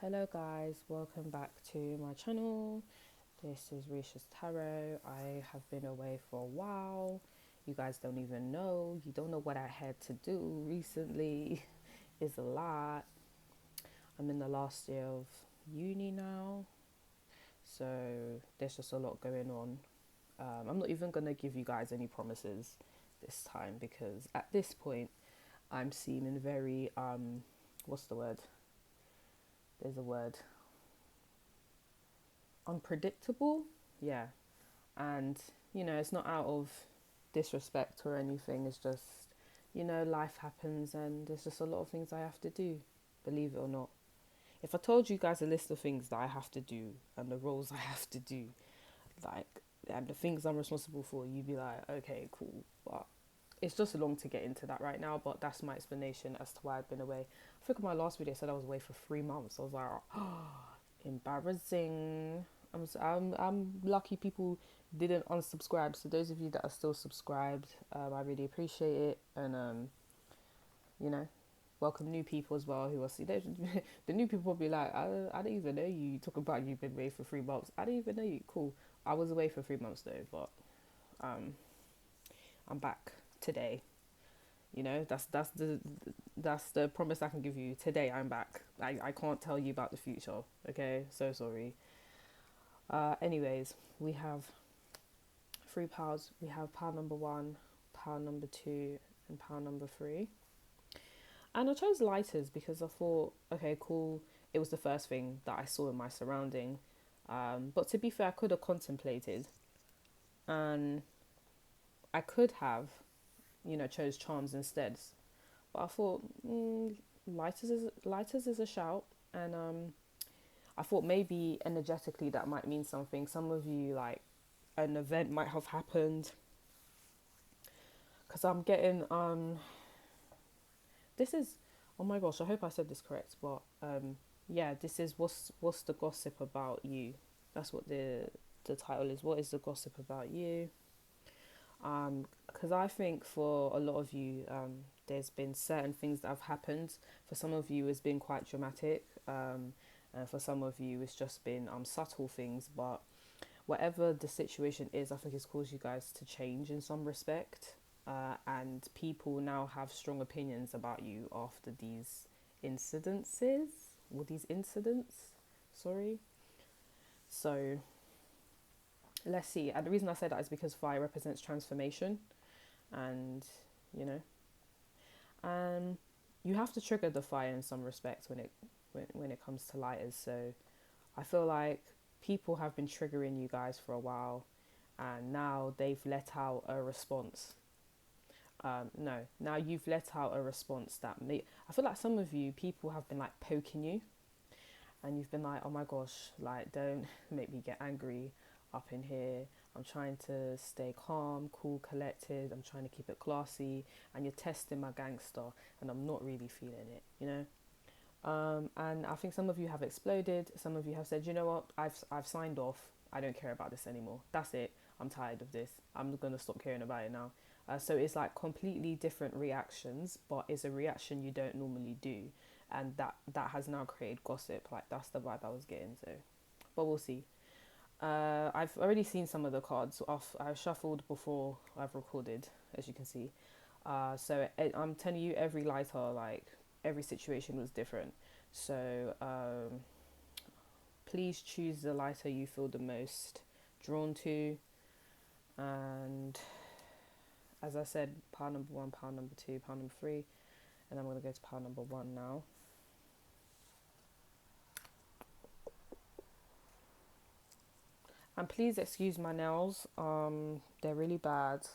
Hello guys, welcome back to my channel. This is Risha's Tarot. I have been away for a while. You guys don't even know. You don't know what I had to do recently. It's a lot. I'm in the last year of uni now, so there's just a lot going on. I'm not even gonna give you guys any promises this time because at this point I'm seeming very what's the word? There's a word, unpredictable. Yeah. And it's not out of disrespect or anything. It's just life happens and there's just a lot of things I have to do, believe it or not. If I told you guys a list of things that I have to do and the roles I have to do, like, and the things I'm responsible for, you'd be like, okay, cool. But it's just long to get into that right now, but that's my explanation as to why I've been away. I think in my last video I said I was away for 3 months. I was like, oh, embarrassing. I'm lucky people didn't unsubscribe. So those of you that are still subscribed, I really appreciate it. And you know, welcome new people as well who are see. The new people will be like, I don't even know you. You talk about you've been away for 3 months. I don't even know you. Cool. I was away for 3 months though, but um, I'm back today. That's the promise I can give you. Today I'm back. I can't tell you about the future. Okay, so sorry. Anyways, we have three piles. We have pile number one, pile number two, and pile number three. And I chose lighters because I thought, okay, cool. It was the first thing that I saw in my surrounding. But to be fair, I could have contemplated, and I could have, chose charms instead. But I thought, lighters is a shout, and I thought maybe energetically that might mean something. Some of you, like, an event might have happened, because I'm getting this is, oh my gosh, I hope I said this correct, but yeah, this is what's the gossip about you. That's what the title is. What is the gossip about you? Because I think for a lot of you, there's been certain things that have happened. For some of you, it's been quite dramatic, and for some of you, it's just been subtle things. But whatever the situation is, I think it's caused you guys to change in some respect, and people now have strong opinions about you after these incidences or these incidents. Sorry. So let's see. And the reason I say that is because fire represents transformation, and you know, um, you have to trigger the fire in some respect when it comes to lighters. So I feel like people have been triggering you guys for a while, and now they've let out a response. No, now you've let out a response that I feel like some of you people have been like poking you, and you've been like, oh my gosh, like don't make me get angry up in here. I'm trying to stay calm, cool, collected. I'm trying to keep it classy, and you're testing my gangster, and I'm not really feeling it. And I think some of you have exploded. Some of you have said, you know what, I've signed off. I don't care about this anymore. That's it. I'm tired of this. I'm gonna stop caring about it now. So it's like completely different reactions, but it's a reaction you don't normally do, and that has now created gossip. Like that's the vibe I was getting. So, but we'll see. I've already seen some of the cards off. I shuffled before I've recorded, as you can see. I'm telling you, every lighter, like every situation was different. So please choose the lighter you feel the most drawn to. And as I said, pile number one, pile number two, pile number three, and I'm gonna go to pile number one now. And please excuse my nails. They're really bad.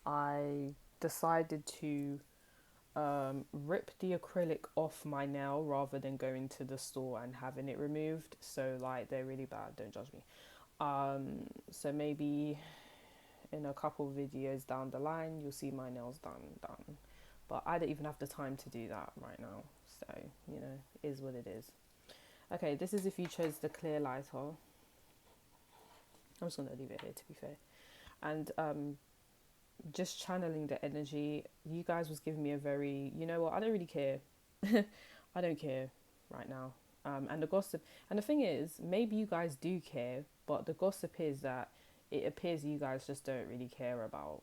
I decided to rip the acrylic off my nail rather than going to the store and having it removed. So like they're really bad. Don't judge me. So maybe in a couple videos down the line you'll see my nails done. But I don't even have the time to do that right now. So it is what it is. Okay, this is if you chose the clear lighter. I'm just gonna leave it here to be fair. And just channeling the energy, you guys was giving me a very, you know what, I don't really care. I don't care right now. And the gossip, and the thing is, maybe you guys do care, but the gossip is that it appears you guys just don't really care about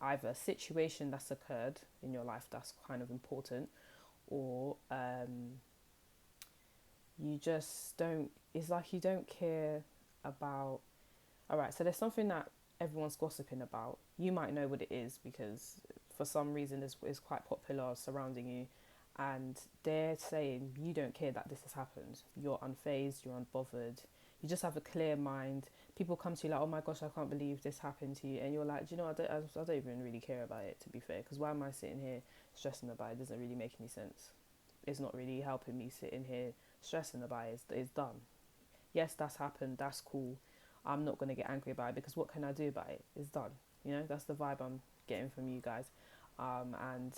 either a situation that's occurred in your life that's kind of important, or you just don't, it's like you don't care about, all right, so there's something that everyone's gossiping about. You might know what it is because for some reason it's quite popular surrounding you, and they're saying you don't care that this has happened. You're unfazed, you're unbothered, you just have a clear mind. People come to you like, oh my gosh, I can't believe this happened to you, and you're like, do you know, I don't even really care about it, to be fair, because why am I sitting here stressing about it? It doesn't really make any sense. It's not really helping me sitting here stressing about it. It's done. Yes, that's happened, that's cool. I'm not going to get angry about it because what can I do about it? It's done. You know, that's the vibe I'm getting from you guys. And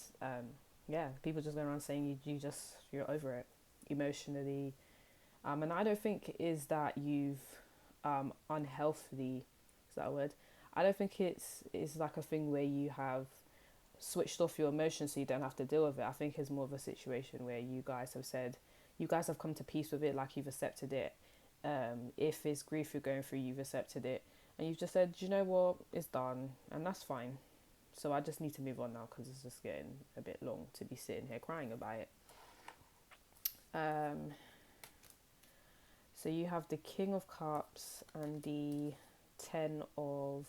yeah, people just going around saying you're over it emotionally. And I don't think it is that you've unhealthily, is that a word? I don't think it's like a thing where you have switched off your emotions so you don't have to deal with it. I think it's more of a situation where you guys have said, you guys have come to peace with it, like you've accepted it. If it's grief you're going through, you've accepted it, and you've just said, you know what, it's done, and that's fine. So I just need to move on now because it's just getting a bit long to be sitting here crying about it. So you have the King of Cups and the Ten of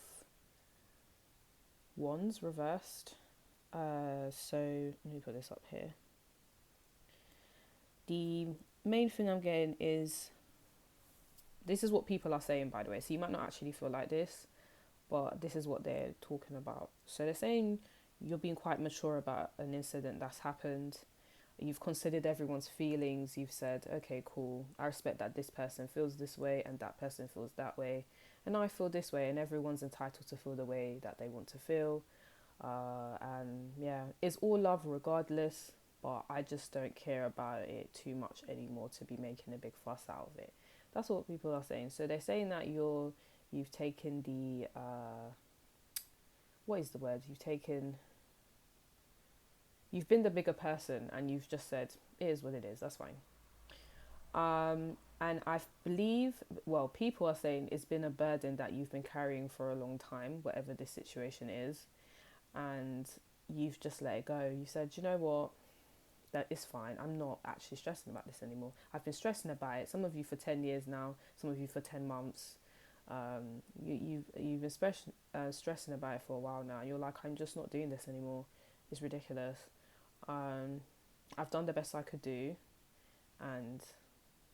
Wands reversed. So let me put this up here. The main thing I'm getting is, this is what people are saying, by the way, so you might not actually feel like this, but this is what they're talking about. So they're saying you're being quite mature about an incident that's happened. You've considered everyone's feelings. You've said, okay, cool, I respect that this person feels this way and that person feels that way, and I feel this way, and everyone's entitled to feel the way that they want to feel. And yeah, it's all love regardless, but I just don't care about it too much anymore to be making a big fuss out of it. That's what people are saying. So they're saying that you've taken the what is the word? You've been the bigger person, and you've just said it is what it is. That's fine. And I believe, well, people are saying it's been a burden that you've been carrying for a long time, whatever this situation is, and you've just let it go. You said, you know what, that is fine. I'm not actually stressing about this anymore. I've been stressing about it. Some of you for 10 years now, some of you for 10 months. You've been stressing about it for a while now. You're like, I'm just not doing this anymore. It's ridiculous. I've done the best I could do, and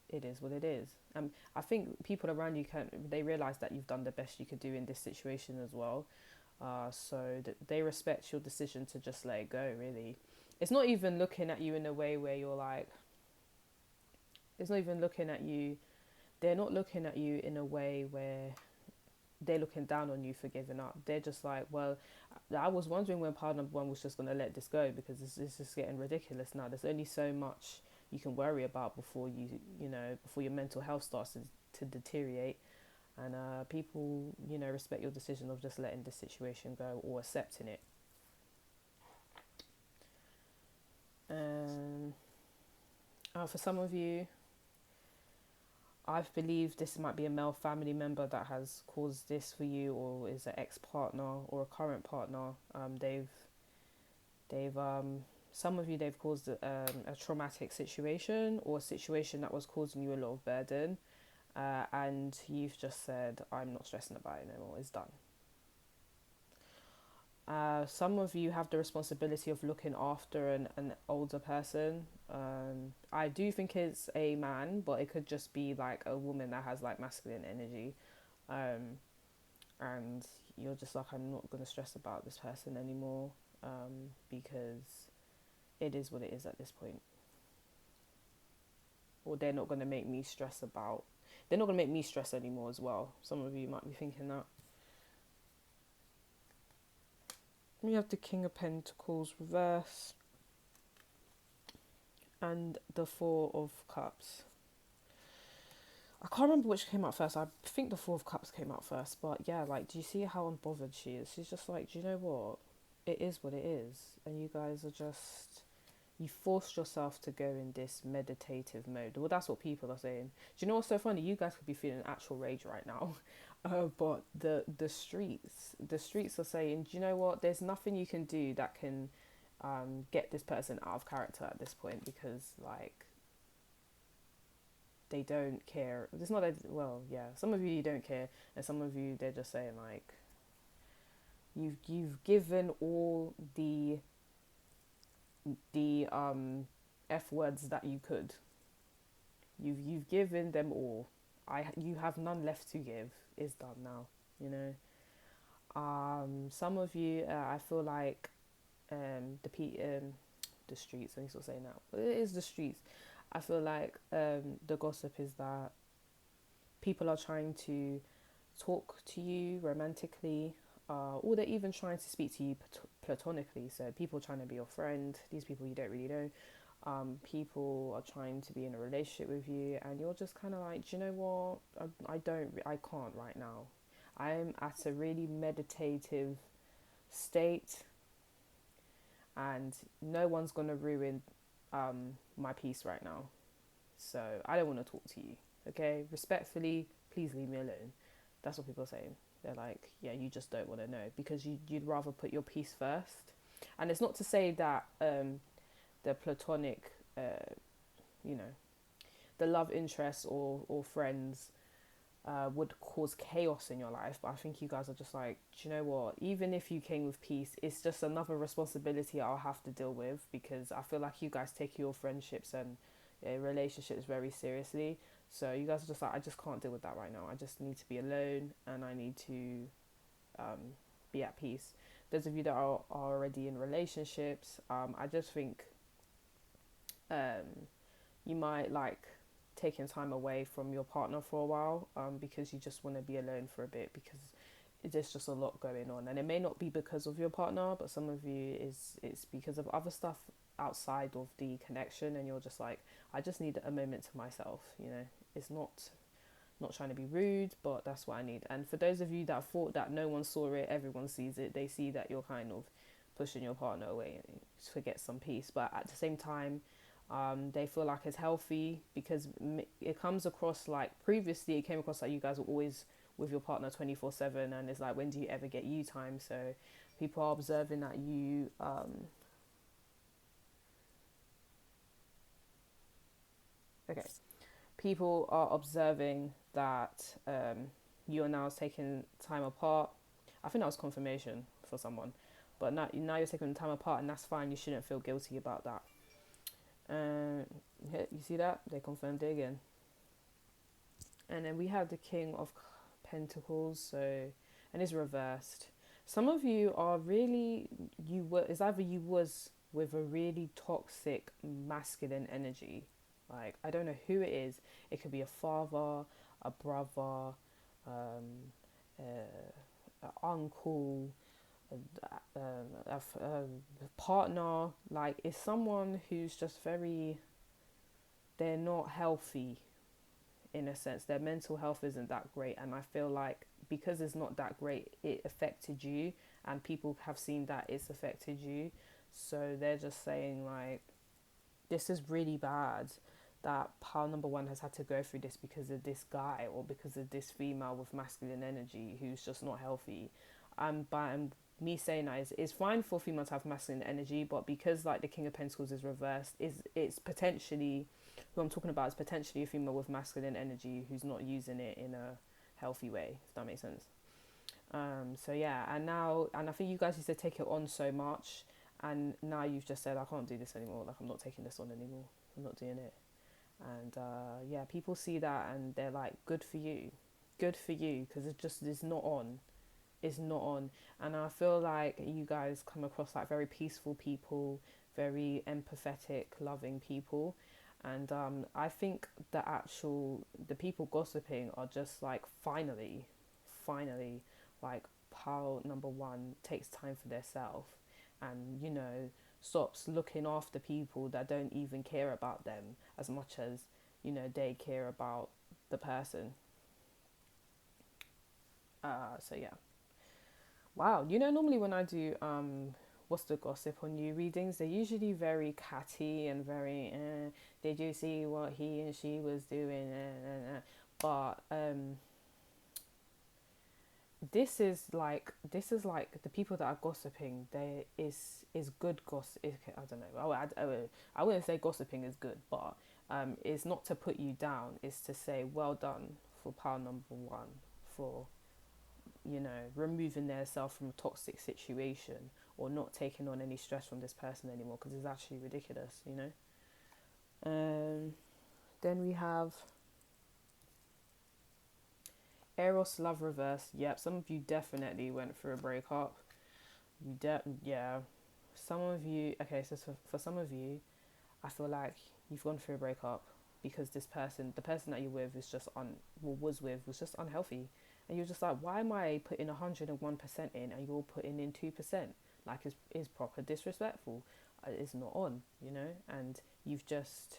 it is what it is. I think people around you they realize that you've done the best you could do in this situation as well. So they respect your decision to just let it go, really. It's not even looking at you in a way where you're like, it's not even looking at you, they're not looking at you in a way where they're looking down on you for giving up. They're just like, well, I was wondering when part number one was just going to let this go, because it's just getting ridiculous now. There's only so much you can worry about before before your mental health starts to deteriorate. And people, respect your decision of just letting the situation go or accepting it. For some of you, I believe this might be a male family member that has caused this for you, or is an ex-partner or a current partner. They've some of you, they've caused a traumatic situation, or a situation that was causing you a lot of burden, and you've just said, I'm not stressing about it anymore, it's done. Some of you have the responsibility of looking after an older person. I do think it's a man, but it could just be like a woman that has like masculine energy. And you're just like, I'm not going to stress about this person anymore, because it is what it is at this point. Or they're not going to make me stress anymore as well. Some of you might be thinking that. We have the King of Pentacles reverse and the Four of Cups. I can't remember which came out first. I think the Four of Cups came out first, but yeah, like, do you see how unbothered she is? She's just like, do you know what? It is what it is, and you guys are just, you forced yourself to go in this meditative mode. Well, that's what people are saying. Do you know what's so funny? You guys could be feeling actual rage right now, but the streets are saying, do you know what? There's nothing you can do that can get this person out of character at this point, because like they don't care. It's not that, well, yeah. Some of you don't care, and some of you, they're just saying like you've given all the f words that you could. You've given them all. You have none left to give. It's done now. You know. Some of you, I feel like the streets. I need to say now. But it is the streets. I feel like the gossip is that people are trying to talk to you romantically, or they're even trying to speak to you platonically. So people trying to be your friend, these people you don't really know. People are trying to be in a relationship with you, and you're just kind of like, do you know what? I can't right now. I'm at a really meditative state, and no one's gonna ruin my peace right now. So I don't want to talk to you. Okay, respectfully, please leave me alone. That's what people are saying. They're like, yeah, you just don't want to know, because you'd rather put your peace first. And it's not to say that the platonic, you know, the love interests or friends would cause chaos in your life. But I think you guys are just like, do you know what? Even if you came with peace, it's just another responsibility I'll have to deal with, because I feel like you guys take your friendships and relationships very seriously. So you guys are just like, I just can't deal with that right now. I just need to be alone, and I need to be at peace. Those of you that are already in relationships, I just think you might like taking time away from your partner for a while, because you just want to be alone for a bit, because there's just a lot going on, and it may not be because of your partner, but some of you it's because of other stuff outside of the connection, and you're just like, I just need a moment to myself. It's not trying to be rude, but that's what I need. And for those of you that thought that no one saw it, everyone sees it. They see that you're kind of pushing your partner away to get some peace, but at the same time, they feel like it's healthy, because it comes across like, previously it came across like you guys were always with your partner 24/7, and it's like, when do you ever get you time? So people are observing that you okay people are observing that you are now taking time apart. I think that was confirmation for someone, but now you're taking time apart, and that's fine. You shouldn't feel guilty about that. Yeah, you see that? They confirmed it again. And then we have the King of Pentacles, so, and it's reversed. Some of you are really, it's either you was with a really toxic masculine energy. Like, I don't know who it is. It could be a father, a brother, an uncle, a partner. Like, it's someone who's just very, they're not healthy in a sense. Their mental health isn't that great, and I feel like because it's not that great, it affected you, and people have seen that it's affected you. So they're just saying like, this is really bad that pile number one has had to go through this because of this guy, or because of this female with masculine energy who's just not healthy. But me saying that is, it's fine for females to have masculine energy, but because like the King of Pentacles is reversed, it's potentially, who I'm talking about is potentially a female with masculine energy who's not using it in a healthy way, if that makes sense. So yeah, and I think you guys used to take it on so much, and now you've just said, I can't do this anymore. Like, I'm not taking this on anymore. I'm not doing it. And yeah, people see that and they're like, good for you, because it's not on. It's not on. And I feel like you guys come across like very peaceful people, very empathetic, loving people. And I think the people gossiping are just like, finally, like, pile number one takes time for their self, and stops looking after people that don't even care about them as much as they care about the person. So yeah. Wow, normally when I do what's the gossip on you readings? They're usually very catty and very, did you see what he and she was doing? But this is like the people that are gossiping. There is good gossip. I don't know. I wouldn't say gossiping is good, but it's not to put you down. It's to say well done for pile number one for removing themselves from a toxic situation or not taking on any stress from this person anymore because it's actually ridiculous. Then we have Eros love reverse. Yep, some of you definitely went through a breakup. Yeah. Some of you, okay, so for some of you, I feel like you've gone through a breakup because the person that you're with is just was just unhealthy. And you're just like, why am I putting 101% in and you're putting in 2%? Like, it's proper disrespectful. It's not on. And you've just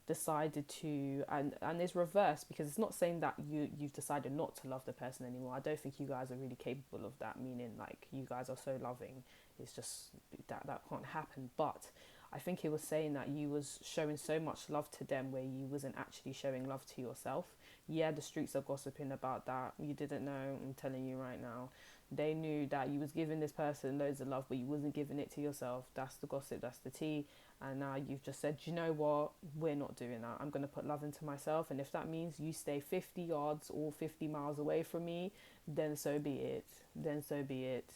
decided to, and it's reversed because it's not saying that you've decided not to love the person anymore. I don't think you guys are really capable of that, meaning like you guys are so loving. It's just that can't happen. But I think it was saying that you was showing so much love to them where you wasn't actually showing love to yourself. Yeah, the streets are gossiping about that. You didn't know. I'm telling you right now. They knew that you was giving this person loads of love, but you wasn't giving it to yourself. That's the gossip. That's the tea. And now you've just said, you know what? We're not doing that. I'm going to put love into myself. And if that means you stay 50 yards or 50 miles away from me, then so be it. Then so be it.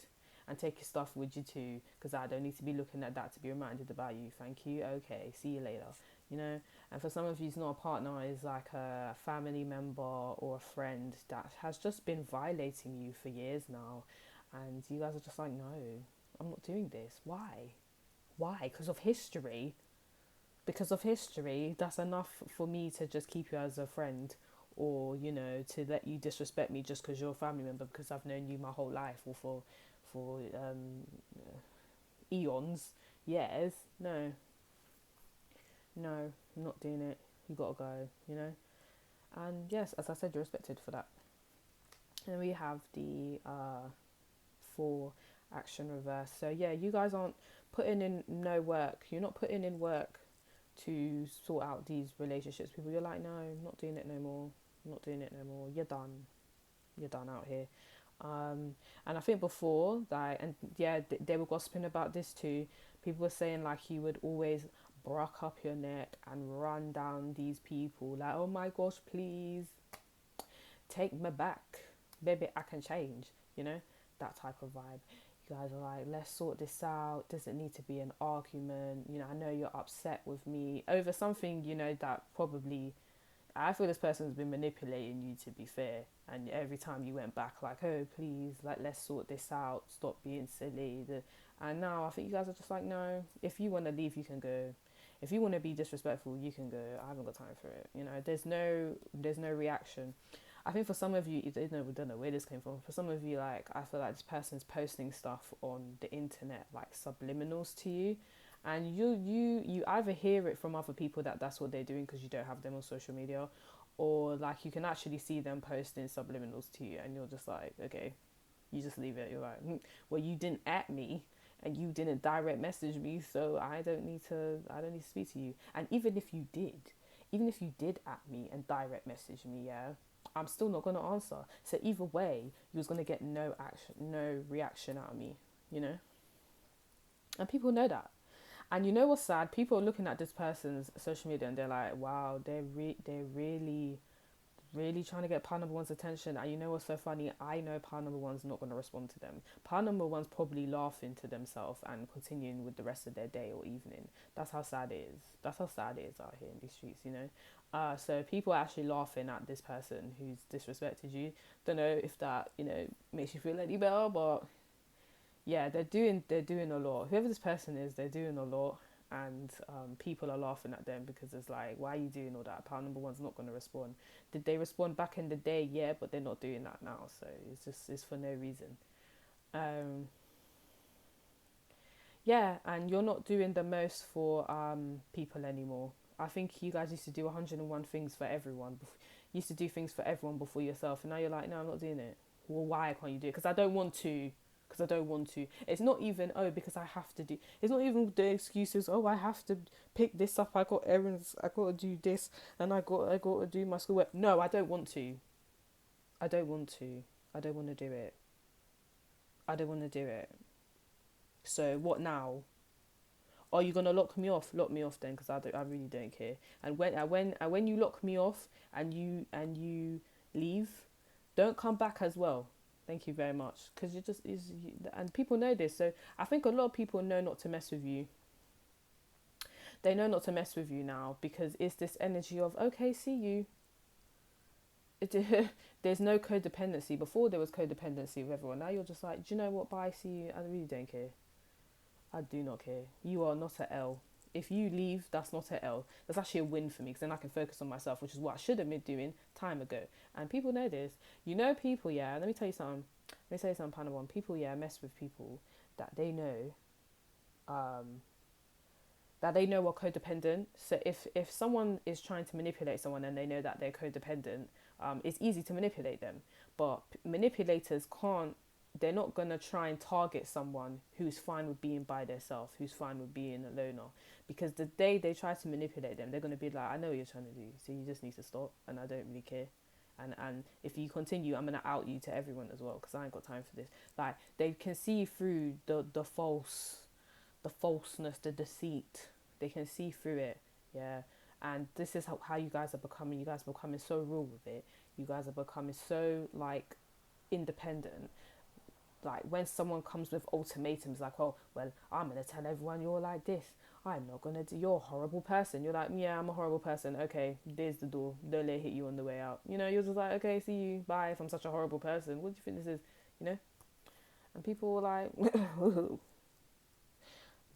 And take your stuff with you too, because I don't need to be looking at that to be reminded about you. Thank you. Okay, see you later. And for some of you, it's not a partner, it's like a family member or a friend that has just been violating you for years now. And you guys are just like, no, I'm not doing this. Why? Because of history. Because of history, that's enough for me to just keep you as a friend, or to let you disrespect me just because you're a family member, because I've known you my whole life, or for eons, years. No, I'm not doing it. You gotta go. And yes, as I said, you're respected for that. And we have the 4 action reverse. So yeah, you guys aren't putting in no work. You're not putting in work to sort out these relationships. People, you're like, no, I'm not doing it no more. I'm not doing it no more. You're done. You're done out here. And I think before that, and yeah, they were gossiping about this too. People were saying like you would always brock up your neck and run down these people like, oh my gosh, please take me back, baby, I can change, that type of vibe. You guys are like, let's sort this out. Doesn't need to be an argument. I know you're upset with me over something, that probably, I feel this person's been manipulating you, to be fair. And every time you went back, like, oh, please, like, let's sort this out. Stop being silly. And now I think you guys are just like, no, if you want to leave, you can go. If you want to be disrespectful, you can go. I haven't got time for it. There's no reaction. I think for some of you, we don't know where this came from. For some of you, like, I feel like this person's posting stuff on the internet, like subliminals to you. And you either hear it from other people that that's what they're doing because you don't have them on social media, or like you can actually see them posting subliminals to you, and you're just like, okay, you just leave it. You're like, well, you didn't at me, and you didn't direct message me, so I don't need to speak to you. And even if you did at me and direct message me, yeah, I'm still not gonna answer. So either way, you was gonna get no reaction out of me, and people know that. And you know what's sad? People are looking at this person's social media and they're like, wow, they're really, really trying to get pile number one's attention. And you know what's so funny? I know pile number one's not going to respond to them. Pile number one's probably laughing to themselves and continuing with the rest of their day or evening. That's how sad it is. That's how sad it is out here in these streets, So people are actually laughing at this person who's disrespected you. Don't know if that, makes you feel any better, but yeah, they're doing a lot. Whoever this person is, they're doing a lot, and people are laughing at them because it's like, why are you doing all that? Pile number one's not going to respond. Did they respond back in the day? Yeah, but they're not doing that now, so it's for no reason. Yeah, and you're not doing the most for people anymore. I think you guys used to do 101 things for everyone. You used to do things for everyone before yourself, and now you're like, no, I'm not doing it. Well, why can't you do it? Because because I don't want to. It's not even, oh, because I have to do. It's not even the excuses, oh, I have to pick this up. I got errands. I got to do this, and I got to do my schoolwork. No, I don't want to. I don't want to. I don't want to do it. I don't want to do it. So what now? Are you gonna lock me off? Lock me off then, because I really don't care. And when you lock me off and you leave, don't come back as well. Thank you very much, because you just is, and people know this. So I think a lot of people know not to mess with you. They know not to mess with you now, because it's this energy of, okay, see you. There's no codependency. Before there was codependency with everyone. Now you're just like, do you know what? Bye, see you. I really don't care. I do not care. You are not a L. If you leave, that's not a L. That's actually a win for me, because then I can focus on myself, which is what I should have been doing time ago. And people know this. You know people, yeah. Let me tell you something. Panel one. People, yeah, mess with people that they know. That they know are codependent. So if someone is trying to manipulate someone and they know that they're codependent, it's easy to manipulate them. But manipulators can't. They're not going to try and target someone who's fine with being by themselves, who's fine with being a loner. Because the day they try to manipulate them, they're going to be like, I know what you're trying to do, so you just need to stop, and I don't really care. And if you continue, I'm going to out you to everyone as well, because I ain't got time for this. Like, they can see through the falseness, the deceit. They can see through it, yeah. And this is how you guys are becoming. You guys are becoming so real with it. You guys are becoming so, like, independent. Like, when someone comes with ultimatums, like, oh, well, I'm going to tell everyone you're like this. I'm not going to do, you're a horrible person. You're like, yeah, I'm a horrible person. Okay, there's the door. Don't let it hit you on the way out. You know, you're just like, okay, see you, bye. If I'm such a horrible person, what do you think this is? You know? And people were like,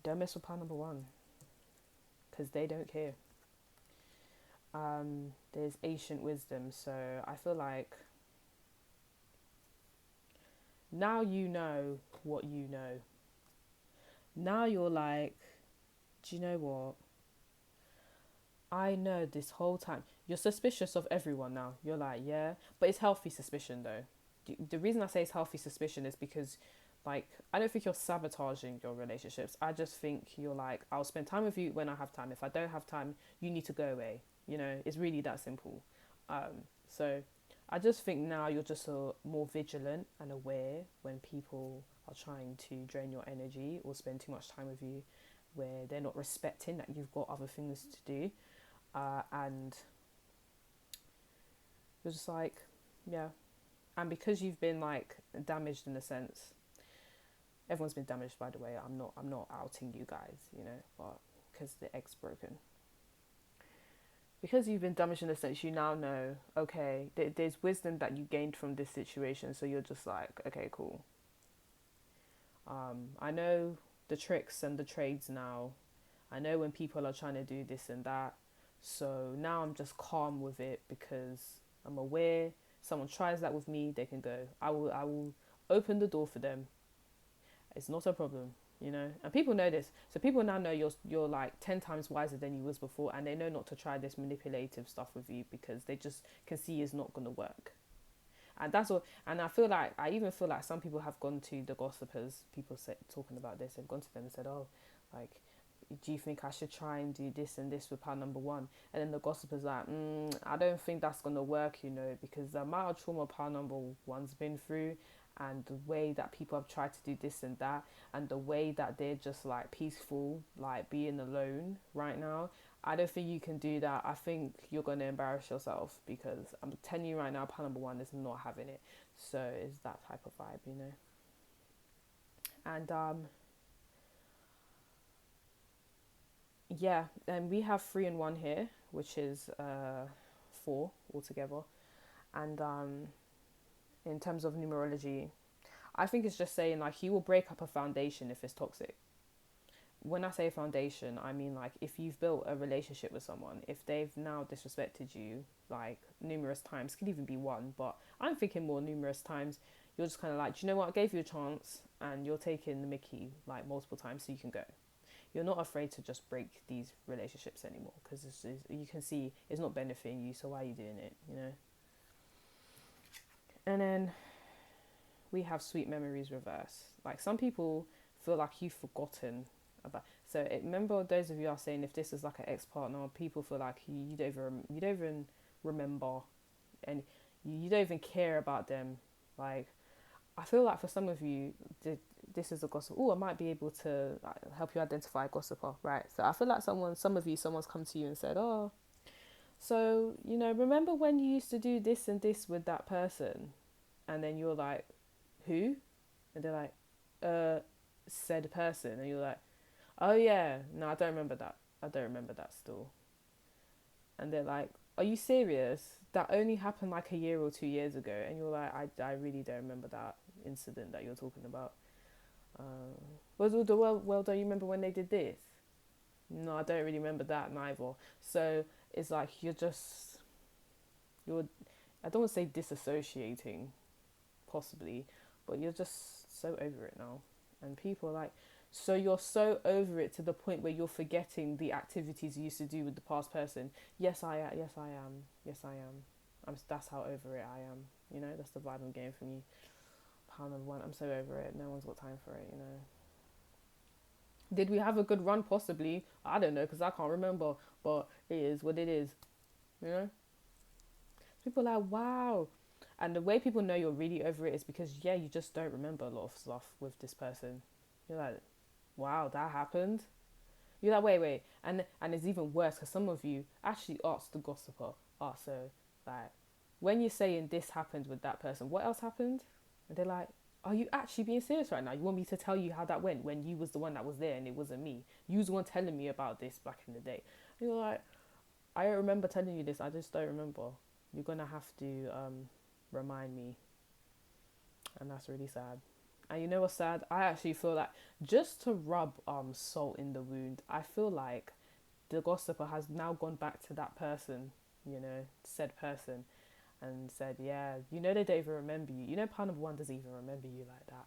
don't mess with part number one, because they don't care. There's ancient wisdom. So I feel like now you know what you know. Now you're like, do you know what? I know this whole time. You're suspicious of everyone now. You're like, yeah. But it's healthy suspicion, though. The reason I say it's healthy suspicion is because, like, I don't think you're sabotaging your relationships. I just think you're like, I'll spend time with you when I have time. If I don't have time, you need to go away. You know, it's really that simple. So I just think now you're just more vigilant and aware when people are trying to drain your energy or spend too much time with you, where they're not respecting that you've got other things to do, and you're just like, yeah. And because you've been, like, damaged in a sense, everyone's been damaged, by the way. I'm not outing you guys, you know, but because the egg's broken. Because you've been damaged in a sense, you now know, okay, there's wisdom that you gained from this situation. So you're just like, okay, cool. I know the tricks and the trades now. I know when people are trying to do this and that. So now I'm just calm with it, because I'm aware someone tries that with me, they can go. I will open the door for them. It's not a problem. You know, and people know this, so people now know you're like 10 times wiser than you was before, and they know not to try this manipulative stuff with you, because they just can see it's not gonna work. And that's all. And I even feel like some people have gone to the gossipers, people talking about this, have gone to them and said, oh, like, do you think I should try and do this and this with part number one? And then the gossiper's like, I don't think that's gonna work, you know, because the amount of trauma part number one's been through, and the way that people have tried to do this and that, and the way that they're just, like, peaceful, like, being alone right now, I don't think you can do that. I think you're going to embarrass yourself, because I'm telling you right now, part number one is not having it. So it's that type of vibe, you know. And yeah, and we have 3 and 1 here, which is 4 altogether. And in terms of numerology, I think it's just saying, like, he will break up a foundation if it's toxic. When I say foundation, I mean, like, if you've built a relationship with someone, if they've now disrespected you, like, numerous times, could even be one, but I'm thinking more numerous times, you're just kind of like, do you know what, I gave you a chance, and you're taking the mickey, like, multiple times, so you can go. You're not afraid to just break these relationships anymore, because you can see it's not benefiting you, so why are you doing it, you know? And then we have sweet memories reverse. Like some people feel like you've forgotten about. So remember, those of you are saying if this is like an ex-partner, people feel like you don't even remember, and you don't even care about them. Like I feel like for some of you, this is a gossip. Oh, I might be able to help you identify a gossiper, right? So I feel like someone's come to you and said, oh, so remember when you used to do this and this with that person, and then you're like, who? And they're like, said person, and you're like, oh yeah, no, I don't remember that. I don't remember that still. And they're like, are you serious? That only happened like a year or 2 years ago. And you're like, I really don't remember that incident that you're talking about. Well, don't you remember when they did this? No, I don't really remember that neither. So it's like you're, I don't want to say disassociating, possibly, but you're just so over it now. And people are like, so you're so over it to the point where you're forgetting the activities you used to do with the past person. Yes, I am. Yes, I am. Yes, I am. That's how over it I am. That's the vibe I'm getting from you. Pound of one. I'm so over it. No one's got time for it. Did we have a good run? Possibly. I don't know because I can't remember. But it is what it is. You know. People are like, wow. And the way people know you're really over it is because you just don't remember a lot of stuff with this person. You're like, wow, that happened. You're like, wait, and it's even worse because some of you actually asked the gossiper, so like, when you're saying this happened with that person, what else happened? And they're like, are you actually being serious right now? You want me to tell you how that went when you was the one that was there and it wasn't me? You was the one telling me about this back in the day. And you're like, I don't remember telling you this. I just don't remember. You're gonna have to remind me, and that's really sad. And you know what's sad? I actually feel like just to rub salt in the wound, I feel like the gossiper has now gone back to that person, said person, and said, yeah, they don't even remember you. Pile number one doesn't even remember you like that.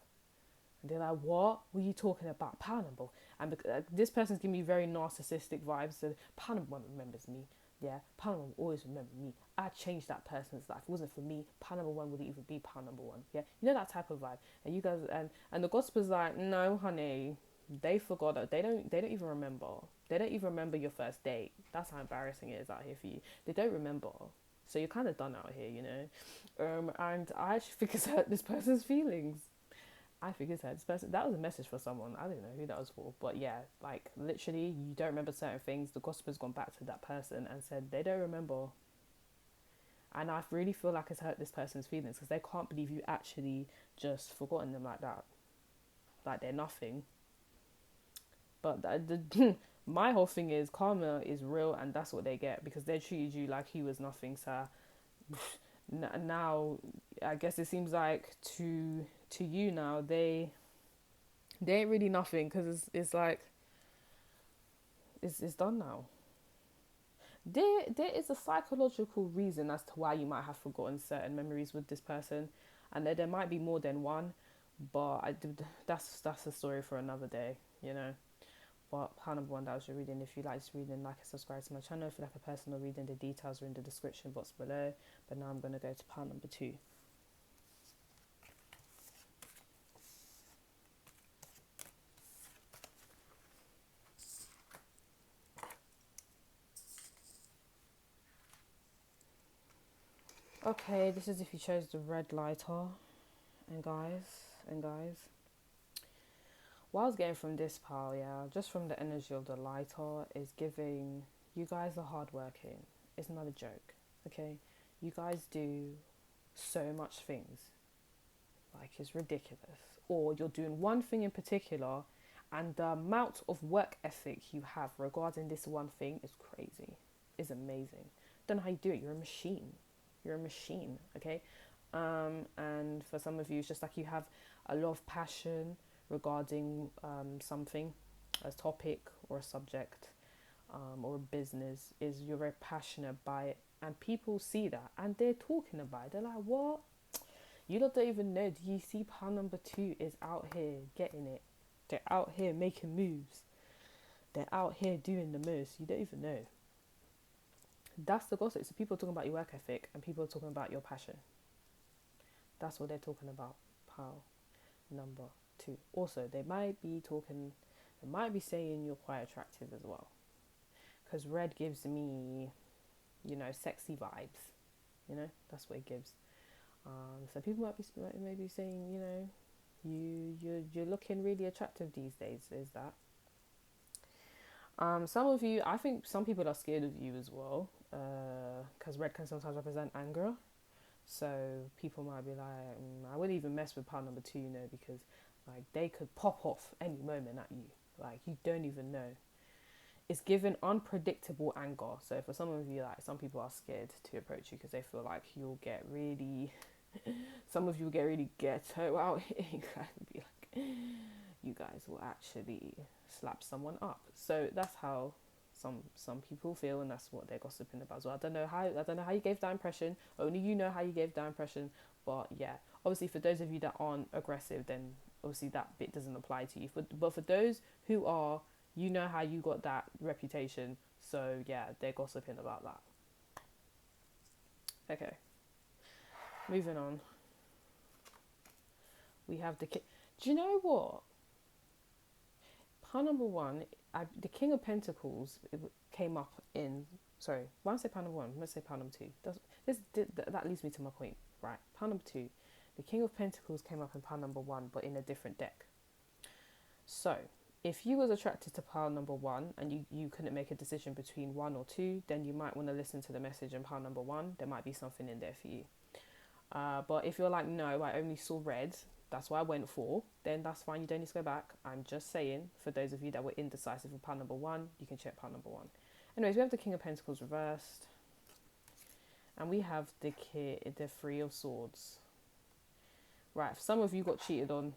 And they're like, what were you talking about? Pile number. And this person's giving me very narcissistic vibes. So pile number one remembers me. Yeah, pile number one will always remember me. I changed that person's life. If it wasn't for me, pile number one wouldn't even be pile number one. Yeah, that type of vibe. And you guys, and the gossiper's like, no, honey, they forgot that. They don't even remember. They don't even remember your first date. That's how embarrassing it is out here for you. They don't remember. So you're kind of done out here, and I actually think it's hurt this person's feelings. I think it's hurt this person. That was a message for someone. I don't know who that was for. But yeah, like literally, you don't remember certain things. The gossiper's gone back to that person and said they don't remember. And I really feel like it's hurt this person's feelings because they can't believe you actually just forgotten them like that. Like they're nothing. But my whole thing is karma is real and that's what they get because they treated you like he was nothing. So now I guess it seems like to you now they ain't really nothing because it's like it's done now. There is a psychological reason as to why you might have forgotten certain memories with this person, and there might be more than one, but that's a story for another day, But part number one, that was your reading. If you like this reading, like and subscribe to my channel. If you like a personal reading, the details are in the description box below. But now I'm going to go to part number 2. Okay, this is if you chose the red lighter. And guys. What I was getting from this pile, just from the energy of the lighter, is giving you guys are hardworking. It's not a joke, okay? You guys do so much things, like it's ridiculous. Or you're doing one thing in particular, and the amount of work ethic you have regarding this one thing is crazy. It's amazing. Don't know how you do it. You're a machine. You're a machine, okay? And for some of you, it's just like you have a lot of passion regarding something, a topic or a subject or a business. Is you're very passionate by it, and people see that and they're talking about it. They're like, what? You don't even know. Do you see pile number 2 is out here getting it? They're out here making moves. They're out here doing the most. You don't even know. That's the gossip. So people are talking about your work ethic and people are talking about your passion. That's what they're talking about. pile number 2. Also, they might be saying you're quite attractive as well, because red gives me, sexy vibes. That's what it gives. So people might be saying, you're looking really attractive these days. Is that? Some of you, I think some people are scared of you as well, because red can sometimes represent anger. So people might be like, I wouldn't even mess with pile number 2, because like they could pop off any moment at you. Like you don't even know. It's given unpredictable anger. So for some of you, like some people are scared to approach you because they feel like you'll get really, some of you will get really ghetto out here. You guys will be like, you guys will actually slap someone up. So that's how some people feel, and that's what they're gossiping about. So I don't know how you gave that impression. Only you know how you gave that impression. But yeah, obviously for those of you that aren't aggressive, then obviously that bit doesn't apply to you. But for those who are, you know how you got that reputation. So yeah, they're gossiping about that. Okay, moving on. We have the king. Do you know what? Pile number 1, the King of Pentacles came up in. Sorry, why don't I say pile number 1? Let's say pile number 2. That leads me to my point, right? Pile number 2, the King of Pentacles came up in pile number 1, but in a different deck. So, if you was attracted to pile number 1 and you couldn't make a decision between 1 or 2, then you might want to listen to the message in pile number 1. There might be something in there for you. But if you're like, no, I only saw red, that's why I went for, then that's fine. You don't need to go back. I'm just saying, for those of you that were indecisive with pile number 1, you can check pile number 1. Anyways, we have the King of Pentacles reversed. And we have the Three of Swords. Right, some of you got cheated on.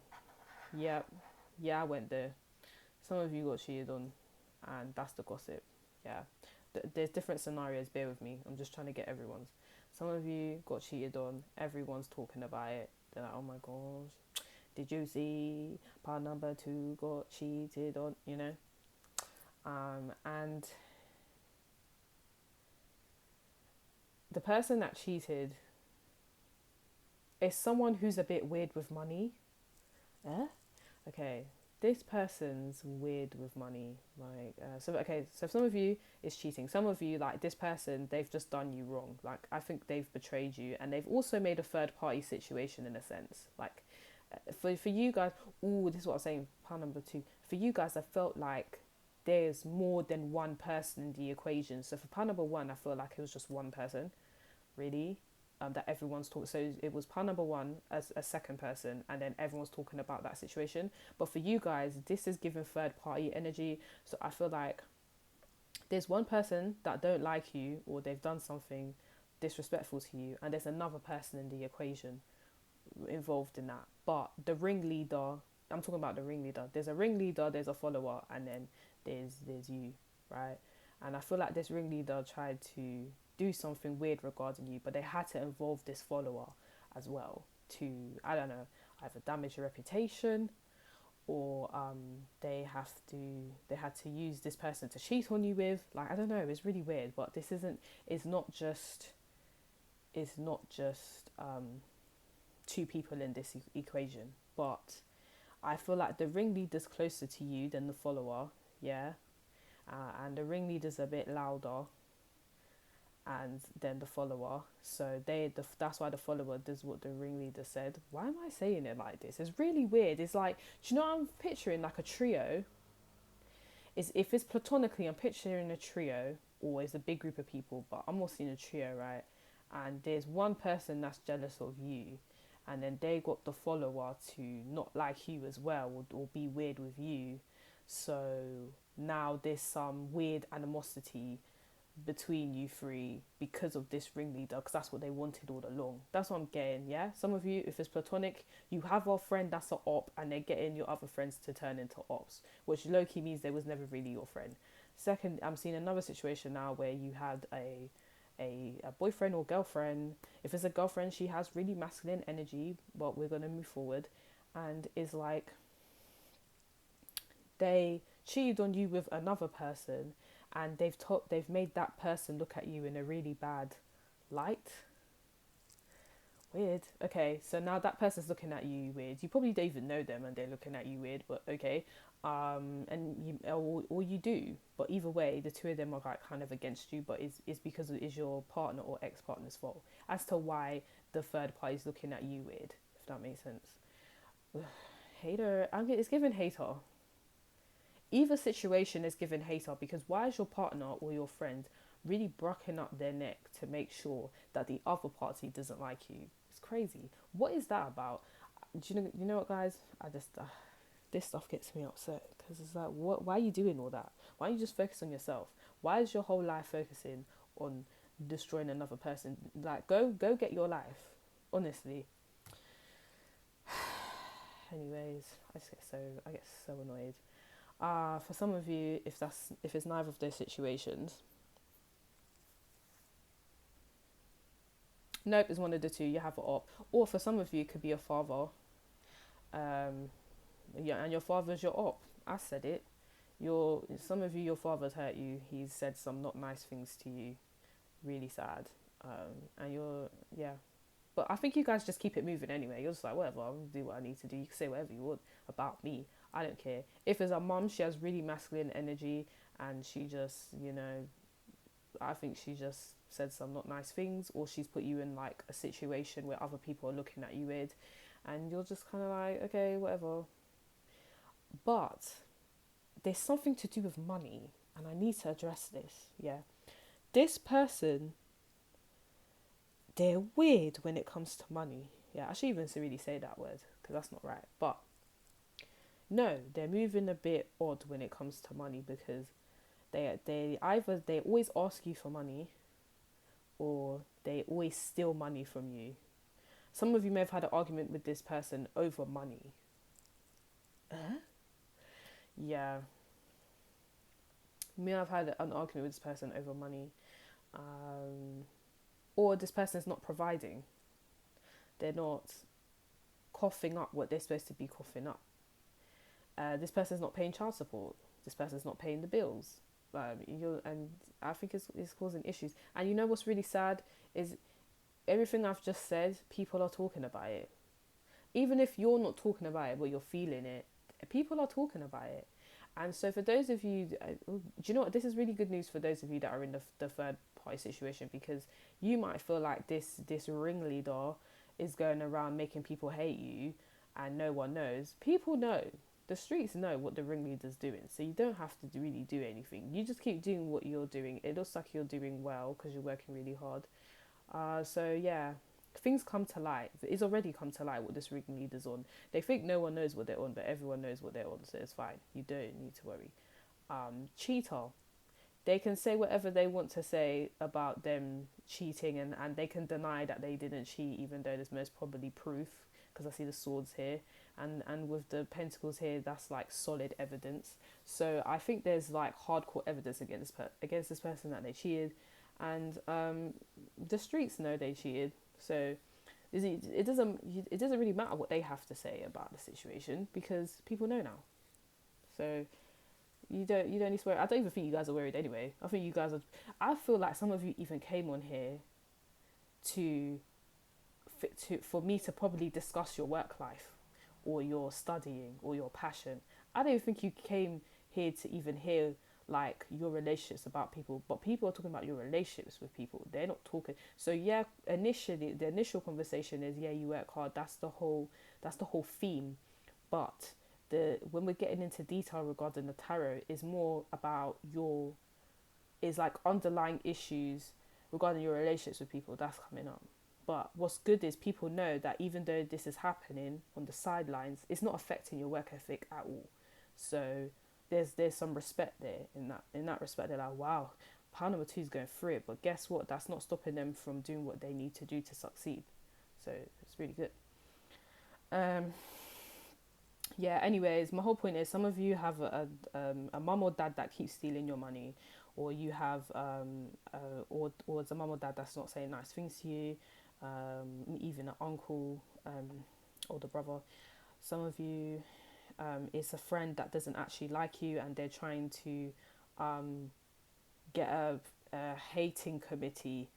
Yep. Yeah, I went there. Some of you got cheated on, and that's the gossip. Yeah. There's different scenarios, bear with me. I'm just trying to get everyone's. Some of you got cheated on. Everyone's talking about it. They're like, oh my gosh, did you see pile number 2 got cheated on, and the person that cheated is someone who's a bit weird with money. Okay, this person's weird with money. Like, so some of you is cheating. Some of you, like this person, they've just done you wrong. Like, I think they've betrayed you, and they've also made a third party situation in a sense. Like, for you guys, this is what I'm saying. Pile number 2. For you guys, I felt like there's more than one person in the equation. So for pile number 1, I feel like it was just one person, really. That everyone's talking. So it was pile number 1 as a second person, and then everyone's talking about that situation. But for you guys, this is giving third party energy. So I feel like there's one person that don't like you, or they've done something disrespectful to you, and there's another person in the equation involved in that. But the ringleader, I'm talking about the ringleader. There's a ringleader, there's a follower, and then there's you, right? And I feel like this ringleader tried to do something weird regarding you, but they had to involve this follower as well to, I don't know, either damage your reputation, or they had to use this person to cheat on you with. Like, I don't know, it's really weird. But it's not just 2 people in this equation. But I feel like the ringleader's closer to you than the follower, yeah, and the ringleader's a bit louder and then the follower. So that's why the follower does what the ringleader said. Why am I saying it like this? It's really weird. It's like, do you know what I'm picturing? Like a trio. If it's platonically, I'm picturing a trio, or it's a big group of people, but I'm more seeing a trio, right? And there's one person that's jealous of you, and then they got the follower to not like you as well, or be weird with you. So now there's some weird animosity between you 3 because of this ringleader, because that's what they wanted all along. That's what I'm getting. Yeah, some of you, if it's platonic, you have a friend that's a op, and they're getting your other friends to turn into ops, which low-key means they was never really your friend. Second, I'm seeing another situation now where you had a boyfriend or girlfriend. If it's a girlfriend, she has really masculine energy, but we're gonna move forward, and is like, they cheated on you with another person, and they've made that person look at you in a really bad light. Weird. Okay, so now that person's looking at you weird. You probably don't even know them, and they're looking at you weird. But okay, and you or you do. But either way, the two of them are like kind of against you. But it's because it is your partner or ex partner's fault as to why the third party is looking at you weird. If that makes sense. Hater. It's given hater. Either situation is given hater because why is your partner or your friend really brucking up their neck to make sure that the other party doesn't like you? It's crazy. What is that about? Do you know? You know what, guys? I just this stuff gets me upset because it's like, what? Why are you doing all that? Why don't you just focus on yourself? Why is your whole life focusing on destroying another person? Like, go get your life. Honestly. Anyways, I get so annoyed. For some of you, if it's neither of those situations, nope, it's one of the two. You have it up, or for some of you, it could be a father. Um, yeah, and your father's your op. I said it. Some of you, your father's hurt you. He's said some not nice things to you. Really sad. And you're yeah. But I think you guys just keep it moving anyway. You're just like, whatever, I'll do what I need to do. You can say whatever you want about me. I don't care. If it's a mum, she has really masculine energy and she just, I think she just said some not nice things, or she's put you in like a situation where other people are looking at you weird and you're just kind of like, okay, whatever. But there's something to do with money and I need to address this. Yeah. This person, they're weird when it comes to money. Yeah, I should even really say that word because that's not right. But no, they're moving a bit odd when it comes to money because they always ask you for money or they always steal money from you. Some of you may have had an argument with this person over money. Yeah, may have had an argument with this person over money, or this person's not providing. They're not coughing up what they're supposed to be coughing up. This person's not paying child support. This person's not paying the bills. And I think it's causing issues. And you know what's really sad is everything I've just said. People are talking about it. Even if you're not talking about it, but you're feeling it, people are talking about it. And so for those of you, do you know what? This is really good news for those of you that are in the third party situation because you might feel like this ringleader is going around making people hate you and no one knows. People know. The streets know what the ringleader's doing. So you don't have to really do anything. You just keep doing what you're doing. It looks like you're doing well because you're working really hard. So yeah, things come to light. It's already come to light what this ringleader's on. They think no one knows what they're on, but everyone knows what they're on, so it's fine. You don't need to worry. Cheater. They can say whatever they want to say about them cheating and they can deny that they didn't cheat even though there's most probably proof because I see the swords here and with the pentacles here that's like solid evidence. So I think there's like hardcore evidence against this person that they cheated and the streets know they cheated. So it doesn't really matter what they have to say about the situation because people know now. So you don't need to worry. I don't even think you guys are worried anyway. I think you guys are. I feel like some of you even came on here for me to probably discuss your work life or your studying or your passion. I don't think you came here to even hear like your relationships about people, but people are talking about your relationships with people. They're not talking. So yeah, initially the initial conversation is yeah, you work hard. That's the whole theme, but when we're getting into detail regarding the tarot is more about is like underlying issues regarding your relationships with people that's coming up. But what's good is people know that even though this is happening on the sidelines, it's not affecting your work ethic at all. So there's some respect there in that respect. They're like, wow, pound number 2 is going through it, but guess what? That's not stopping them from doing what they need to do to succeed. So it's really good. Yeah, anyways, my whole point is some of you have a mum or dad that keeps stealing your money, or you have or it's a mum or dad that's not saying nice things to you, even an uncle or the brother. Some of you it's a friend that doesn't actually like you and they're trying to get a hating committee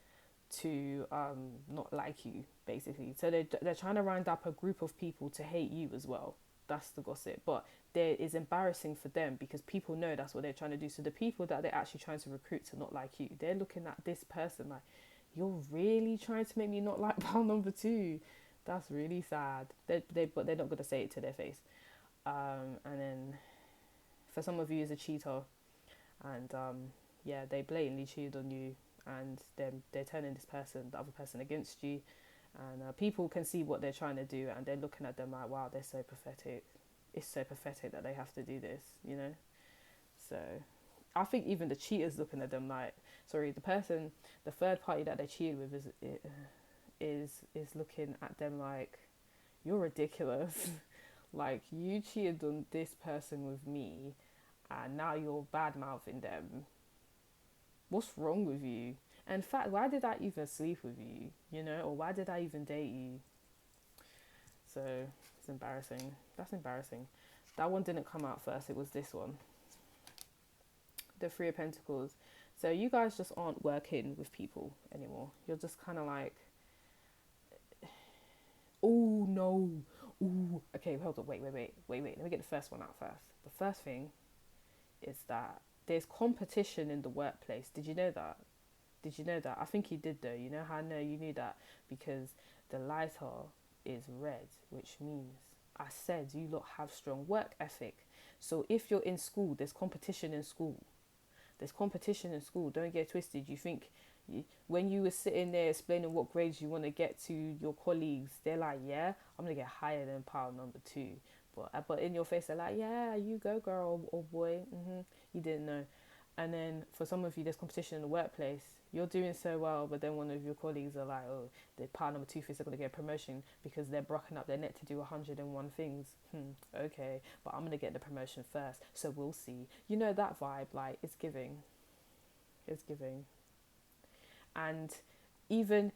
to not like you, basically. So they're trying to round up a group of people to hate you as well. That's the gossip. But there is embarrassing for them because people know that's what they're trying to do. So the people that they're actually trying to recruit to not like you, they're looking at this person like, you're really trying to make me not like pile number two. That's really sad. But they're not going to say it to their face. And then for some of you is a cheater, and yeah, they blatantly cheated on you, and they're turning the other person against you, and people can see what they're trying to do, and they're looking at them like, wow, they're so pathetic. It's so pathetic that they have to do this, you know. So I think even the cheaters looking at them like, sorry, the third party that they cheated with is looking at them like, you're ridiculous. Like, you cheated on this person with me, and now you're bad mouthing them. What's wrong with you? And in fact, why did I even sleep with you? You know, or why did I even date you? So it's embarrassing. That's embarrassing. That one didn't come out first. It was this one, the Three of Pentacles. So you guys just aren't working with people anymore. You're just kind of like, oh no, ooh. Okay, hold on. Wait. Let me get the first one out first. The first thing is that there's competition in the workplace. Did you know that? I think you did though. You know how I know you knew that? Because the lighter is red, which means I said you lot have strong work ethic. So if you're in school, there's competition in school. Don't get twisted. You think when you were sitting there explaining what grades you want to get to your colleagues, they're like, yeah, I'm going to get higher than pile number two. But in your face, they're like, yeah, you go, girl or boy. You didn't know. And then for some of you, there's competition in the workplace. You're doing so well, but then one of your colleagues are like, oh, the pile number two thinks they're going to get a promotion because they're brocking up their neck to do 101 things. Okay, but I'm going to get the promotion first, so we'll see. You know that vibe, like, it's giving. And even,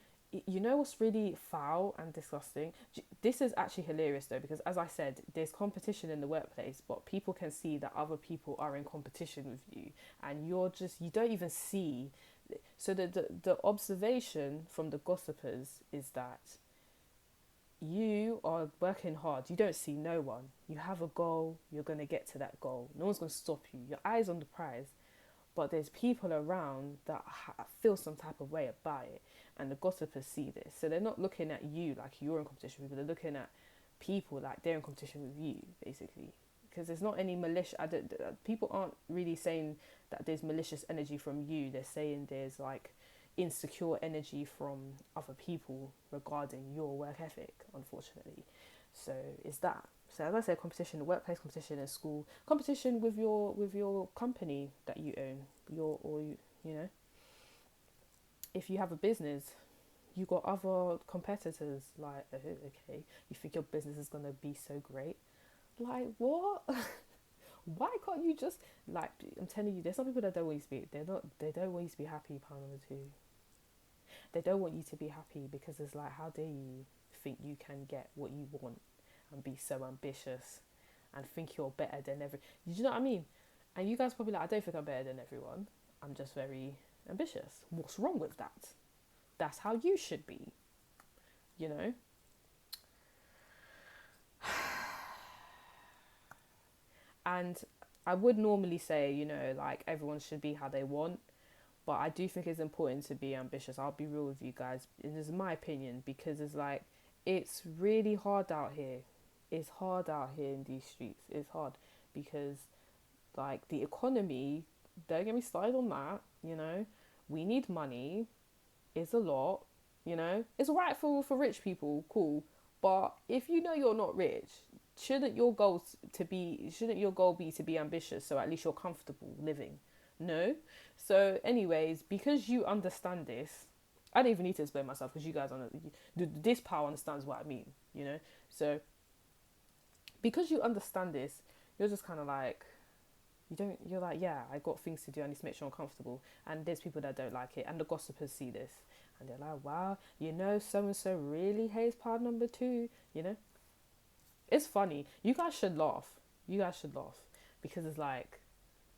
you know what's really foul and disgusting? This is actually hilarious though, because as I said, there's competition in the workplace, but people can see that other people are in competition with you, and you don't even see. So the observation from the gossipers is that you are working hard. You don't see no one. You have a goal. You're going to get to that goal. No one's going to stop you. Your eyes on the prize. But there's people around that feel some type of way about it, and the gossipers see this. So they're not looking at you like you're in competition with people. They're looking at people like they're in competition with you, basically. Because there's not any malicious. People aren't really saying that there's malicious energy from you. They're saying there's like insecure energy from other people regarding your work ethic, unfortunately. So it's that. So as I said, competition in the workplace, competition in school, competition with your company that you own, you know, if you have a business, you got other competitors. Like, oh, okay, you think your business is gonna be so great? Like, what? Why can't you just, like, I'm telling you, there's some people that don't want you to be. They don't want you to be happy. Part number two. They don't want you to be happy because it's like, how dare you think you can get what you want and be so ambitious and think you're better than you know what I mean? And you guys probably like, I don't think I'm better than everyone. I'm just very ambitious. What's wrong with that? That's how you should be, you know? And I would normally say, you know, like, everyone should be how they want, but I do think it's important to be ambitious. I'll be real with you guys. It is my opinion, because it's like, it's really hard out here. It's hard out here in these streets. It's hard because, like, the economy, don't get me started on that, you know. We need money. It's a lot, you know. It's right for rich people, cool. But if you know you're not rich, shouldn't your goal be to be ambitious, so at least you're comfortable living? No. So anyways, because you understand this, I don't even need to explain myself, because you guys this power understands what I mean, you know. So because you understand this, you're just kind of like, you're like, yeah, I got things to do, I need to make sure I'm comfortable. And there's people that don't like it, and the gossipers see this, and they're like, wow, you know, so and so really hates part number two, you know. It's funny. You guys should laugh, because it's like,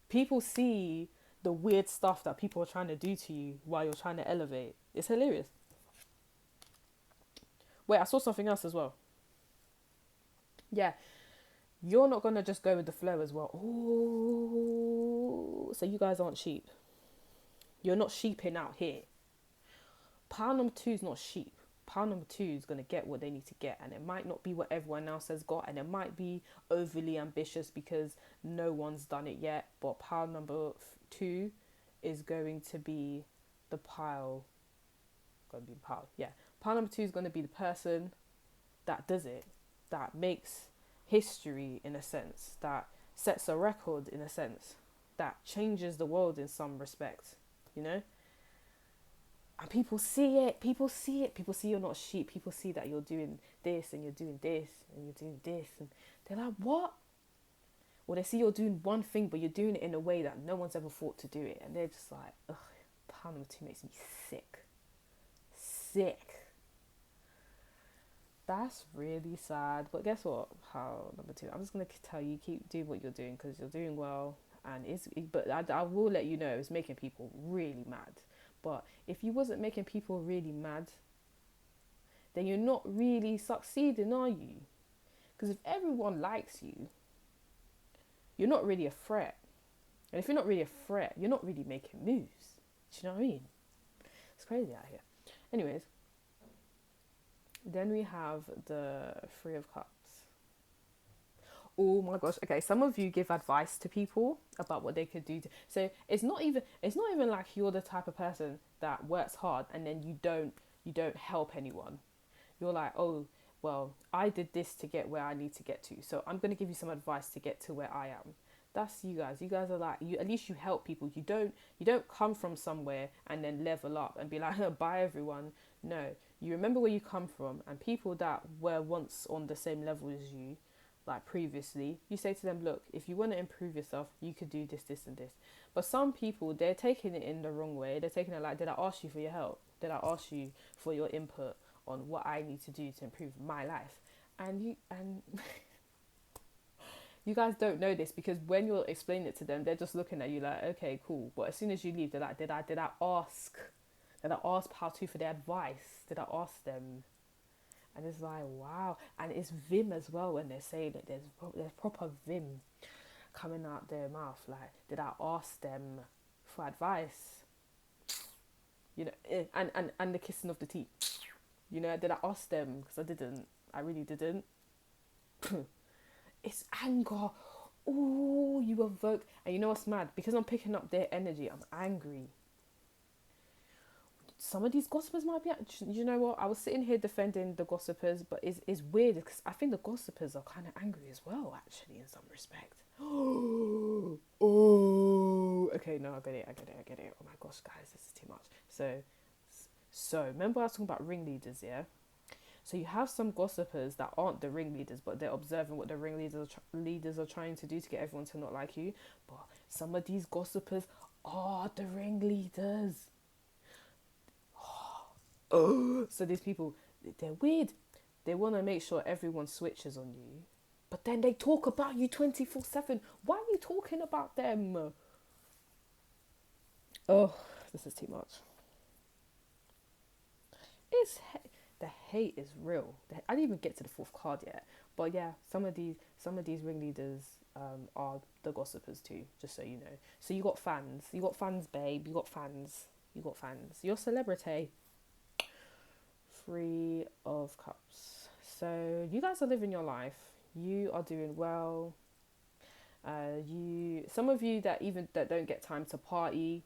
people see the weird stuff that people are trying to do to you while you're trying to elevate. It's hilarious. Wait, I saw something else as well. Yeah, you're not gonna just go with the flow as well. Oh, so you guys aren't sheep. You're not sheeping out here. Pile number two is not sheep. Pile number two is gonna get what they need to get, and it might not be what everyone else has got, and it might be overly ambitious because no one's done it yet. But pile number two is going to be the pile. Gonna be the pile. Yeah, pile number two is gonna be the person that does it, that makes history in a sense, that sets a record in a sense, that changes the world in some respect, you know? And people see it, people see it, people see you're not sheep, people see that you're doing this and you're doing this and you're doing this, and they're like, what? Or they see you're doing one thing, but you're doing it in a way that no one's ever thought to do it, and they're just like, ugh, pound number two makes me sick. Sick. That's really sad. But guess what? How number two? I'm just gonna tell you, keep doing what you're doing because you're doing well, and But I will let you know it's making people really mad. But if you wasn't making people really mad, then you're not really succeeding, are you? Because if everyone likes you, you're not really a threat. And if you're not really a threat, you're not really making moves. Do you know what I mean? It's crazy out here. Anyways, then we have the Three of Cups. Oh my gosh. Okay, some of you give advice to people about what they could do. So it's not even like you're the type of person that works hard and then you don't help anyone. You're like, oh, well, I did this to get where I need to get to, so I'm going to give you some advice to get to where I am. That's you guys. You guys are like, you at least you help people. You don't come from somewhere and then level up and be like, bye everyone. No, you remember where you come from, and people that were once on the same level as you, like previously, you say to them, look, if you want to improve yourself, you could do this, this and this. But some people, they're taking it in the wrong way. They're taking it like, did I ask you for your help? Did I ask you for your input on what I need to do to improve my life? And you guys don't know this, because when you're explaining it to them, they're just looking at you like, okay, cool. But as soon as you leave, they're like, did I ask? Did I ask how to for their advice? Did I ask them? And it's like, wow. And it's vim as well when they're saying it. There's proper vim coming out their mouth. Like, did I ask them for advice? You know, and the kissing of the teeth. You know, did I ask them? Because I didn't. I really didn't. It's anger. Oh, you evoke. And you know what's mad? Because I'm picking up their energy, I'm angry. Some of these gossipers might be... You know what? I was sitting here defending the gossipers, but it's weird because I think the gossipers are kind of angry as well, actually, in some respect. Oh, okay, no, I get it. Oh my gosh, guys, this is too much. So remember I was talking about ringleaders, yeah? So you have some gossipers that aren't the ringleaders, but they're observing what the ringleaders are trying to do to get everyone to not like you. But some of these gossipers are the ringleaders. Oh, so these people, they're weird. They want to make sure everyone switches on you, but then they talk about you 24/7. Why are you talking about them? Oh, this is too much. The hate is real. I didn't even get to the fourth card yet, but yeah, some of these ringleaders are the gossipers too. Just so you know. So you got fans, babe. You got fans. You're a celebrity. Three of Cups. So you guys are living your life. You are doing well. Some of you that don't get time to party,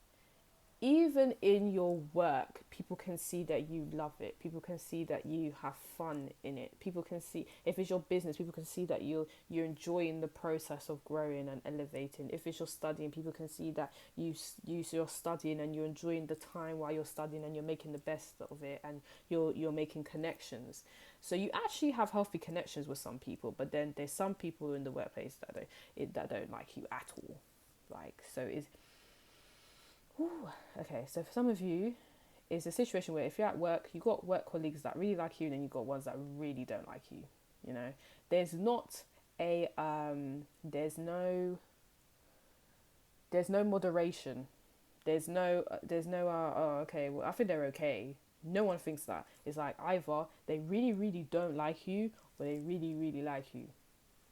even in your work, people can see that you love it. People can see that you have fun in it. People can see, if it's your business, people can see that you're enjoying the process of growing and elevating. If it's your studying, people can see that you're studying and you're enjoying the time while you're studying and you're making the best of it, and you're making connections. So you actually have healthy connections with some people, but then there's some people in the workplace that don't like you at all. Like, so it's... Ooh, okay, so for some of you, it's a situation where if you're at work, you got work colleagues that really like you, and then you got ones that really don't like you. You know, there's not a there's no moderation. Oh, okay, well, I think they're okay. No one thinks that. It's like either they really, really don't like you, or they really, really like you.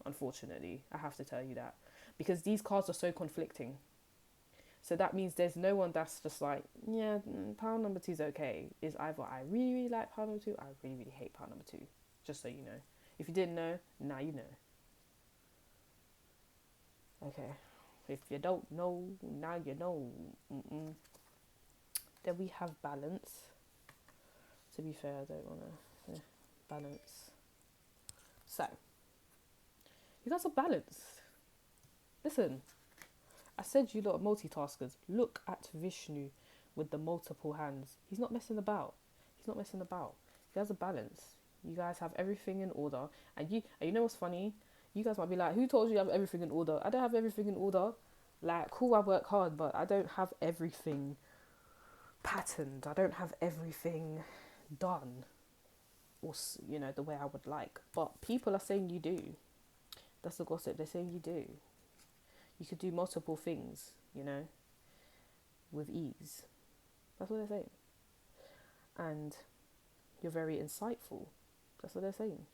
Unfortunately, I have to tell you that, because these cards are so conflicting. So that means there's no one that's just like, yeah, pile number two is okay. It's either I really, really like pile number two, I really, really hate pile number two. Just so you know. If you didn't know, now you know. Okay. If you don't know, now you know. Mm-mm. Then we have balance. To be fair, I don't want to. Yeah, balance. So, you guys are balanced. Listen, I said you lot are multitaskers. Look at Vishnu with the multiple hands. He's not messing about. He's not messing about. You guys are balanced. You guys have everything in order. And you know what's funny? You guys might be like, who told you have everything in order? I don't have everything in order. Like, cool, I work hard, but I don't have everything patterned. I don't have everything done, or the way I would like. But people are saying you do. That's the gossip. They're saying you do. You could do multiple things, with ease. That's what they're saying. And you're very insightful. That's what they're saying.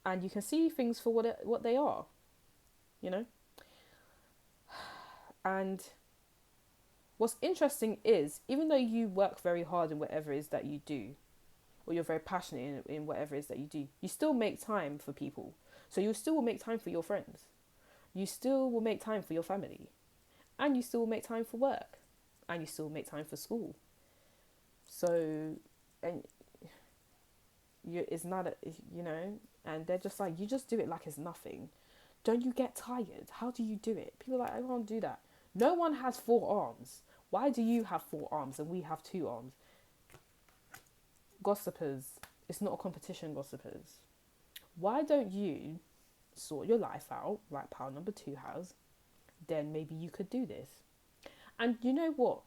And you can see things for what they are, And what's interesting is, even though you work very hard in whatever it is that you do, or you're very passionate in whatever it is that you do, you still make time for people. So you still will make time for your friends. You still will make time for your family. And you still will make time for work. And you still make time for school. So, and it's not, and they're just like, you just do it like it's nothing. Don't you get tired? How do you do it? People are like, I can't do that. No one has 4 arms. Why do you have 4 arms and we have 2 arms? Gossipers, it's not a competition, gossipers. Why don't you sort your life out like pile number 2 has? Then maybe you could do this. And you know what?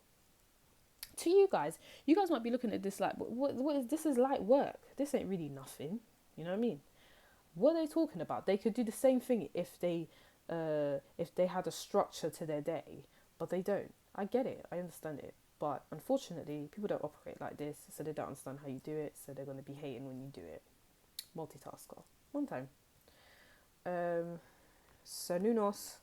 To you guys might be looking at this like, what is this? Is light work. This ain't really nothing. You know what I mean? What are they talking about? They could do the same thing if they had a structure to their day, but they don't. I get it. I understand it. But unfortunately, people don't operate like this, so they don't understand how you do it, so they're going to be hating when you do it. Multitasker. One time. So Nunos,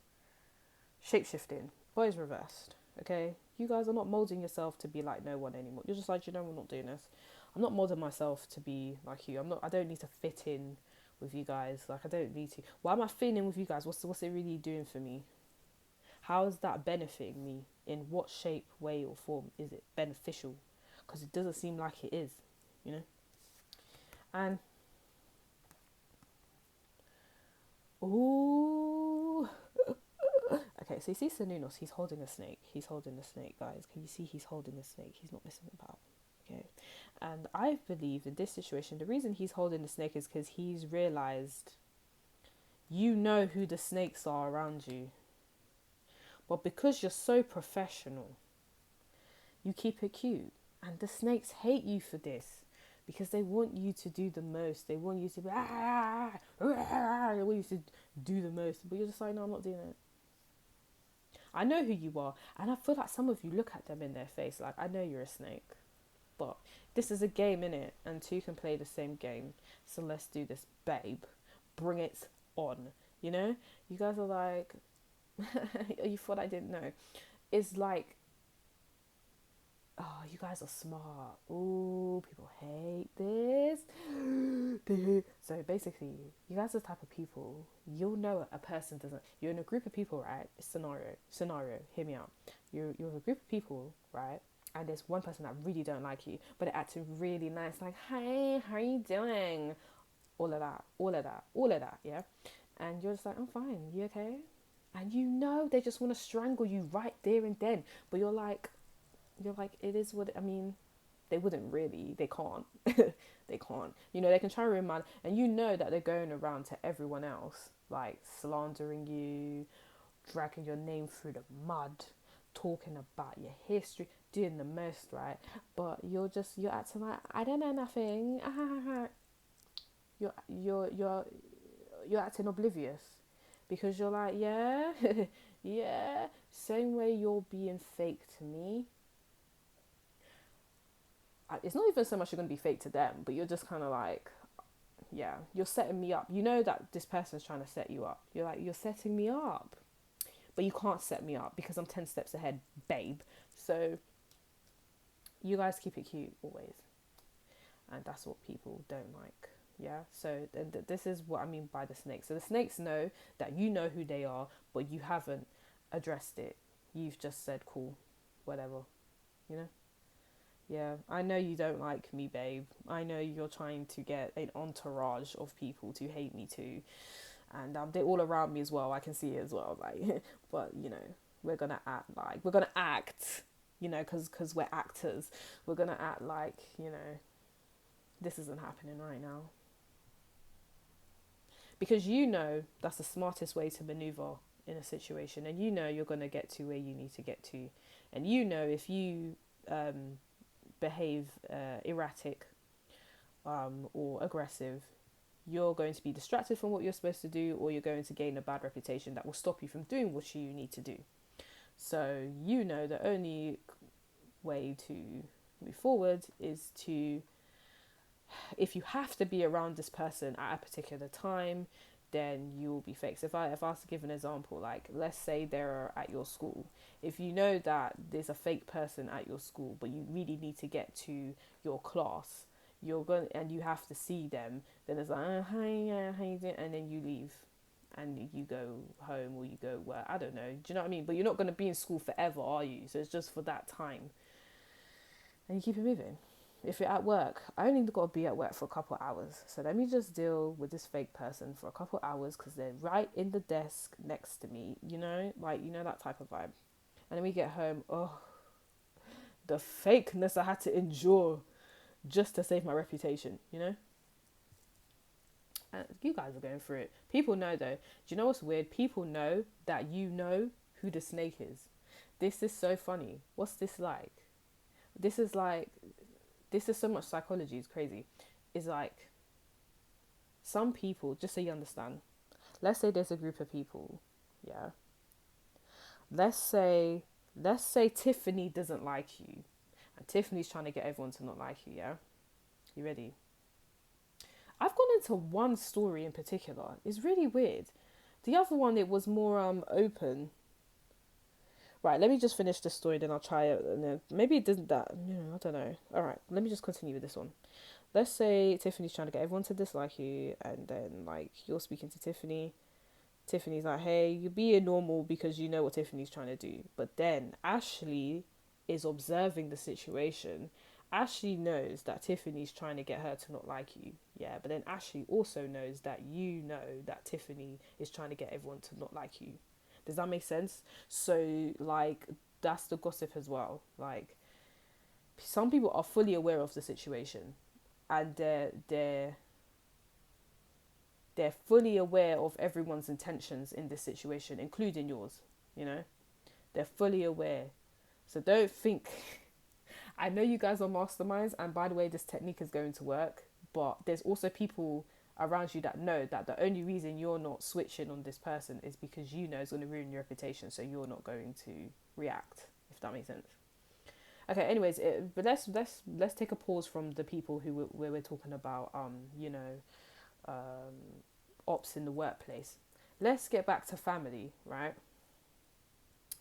shapeshifting. Boys reversed. Okay? You guys are not molding yourself to be like no one anymore. You're just like, we're not doing this. I'm not molding myself to be like you. I don't need to fit in with you guys. Like, I don't need to. Why am I fitting in with you guys? What's it really doing for me? How is that benefiting me? In what shape, way, or form is it beneficial? Because it doesn't seem like it is, And ooh, okay. So you see Sanunos, he's holding a snake. He's holding a snake, guys. Can you see he's holding a snake? He's not messing about. Okay, and I believe in this situation, the reason he's holding the snake is because he's realized you know who the snakes are around you. But because you're so professional, you keep it cute. And the snakes hate you for this because they want you to do the most. They want you to be, they want you to do the most. But you're just like, no, I'm not doing it. I know who you are. And I feel like some of you look at them in their face like, I know you're a snake. But this is a game, innit? And 2 can play the same game. So let's do this, babe. Bring it on. You guys are like, you thought I didn't know. It's like, oh, you guys are smart. Ooh, people hate this. So basically, you guys are the type of people, you'll know a person doesn't. You're in a group of people, right? Scenario, hear me out. You're in a group of people, right? And there's one person that really don't like you, but they're acting really nice, like, hey, how are you doing? All of that, yeah? And you're just like, I'm fine, you okay? And they just want to strangle you right there and then. But you're like, it is what, they wouldn't really, they can't. They can't. They can try and remind, and that they're going around to everyone else, like slandering you, dragging your name through the mud, talking about your history, doing the most, right? But you're acting like, I don't know nothing. You're acting oblivious. Because you're like, yeah, Yeah, same way you're being fake to me. It's not even so much you're going to be fake to them, but you're just kind of like, yeah, you're setting me up. You know that this person's trying to set you up. You're like, you're setting me up. But you can't set me up because I'm 10 steps ahead, babe. So you guys keep it cute always. And that's what people don't like. Yeah, so this is what I mean by the snakes. So the snakes know that you know who they are, but you haven't addressed it. You've just said, cool, whatever, you know? Yeah, I know you don't like me, babe. I know you're trying to get an entourage of people to hate me too. And they're all around me as well. I can see it as well. Like, but, you know, we're going to act, you know, because we're actors. We're going to act like, you know, this isn't happening right now. Because you know that's the smartest way to maneuver in a situation, and you know you're going to get to where you need to get to, and you know if you behave erratic or aggressive, you're going to be distracted from what you're supposed to do, or you're going to gain a bad reputation that will stop you from doing what you need to do. So you know the only way to move forward is to, if you have to be around this person at a particular time, then you will be fake. So if I was to give an example, like let's say they're at your school, if you know that there's a fake person at your school, but you really need to get to your class, you're going and you have to see them, then it's like, oh, hi, yeah, how you doing? And then you leave and you go home, or you go where, I don't know, do you know what I mean? But you're not going to be in school forever, are you? So it's just for that time, and you keep it moving. If you're at work, I only got to be at work for a couple of hours. So let me just deal with this fake person for a couple of hours because they're right in the desk next to me, you know, like, you know, that type of vibe. And then we get home, oh, the fakeness I had to endure just to save my reputation, you know? And you guys are going through it. People know though. Do you know what's weird? People know that you know who the snake is. This is so funny. What's this like? This is like, this is so much psychology, it's crazy. It's like some people, just so you understand, let's say there's a group of people, yeah. Let's say Tiffany doesn't like you, and Tiffany's trying to get everyone to not like you, yeah? You ready? I've gone into one story in particular. It's really weird. The other one, it was more open. Right, let me just finish the story, then I'll try it, and then maybe it doesn't that. I don't know. All right, let me just continue with this one. Let's say Tiffany's trying to get everyone to dislike you, and then like you're speaking to Tiffany. Tiffany's like, hey, you're being normal because you know what Tiffany's trying to do. But then Ashley is observing the situation. Ashley knows that Tiffany's trying to get her to not like you. Yeah, but then Ashley also knows that you know that Tiffany is trying to get everyone to not like you. Does that make sense? So, like, that's the gossip as well. Like, some people are fully aware of the situation, and they're fully aware of everyone's intentions in this situation, including yours. You know, they're fully aware. So don't think. I know you guys are masterminds, and by the way, this technique is going to work. But there's also people around you that know that the only reason you're not switching on this person is because you know it's going to ruin your reputation, so you're not going to react, if that makes sense. Okay, anyways, but let's take a pause from the people who we're talking about, ops in the workplace. Let's get back to family, right?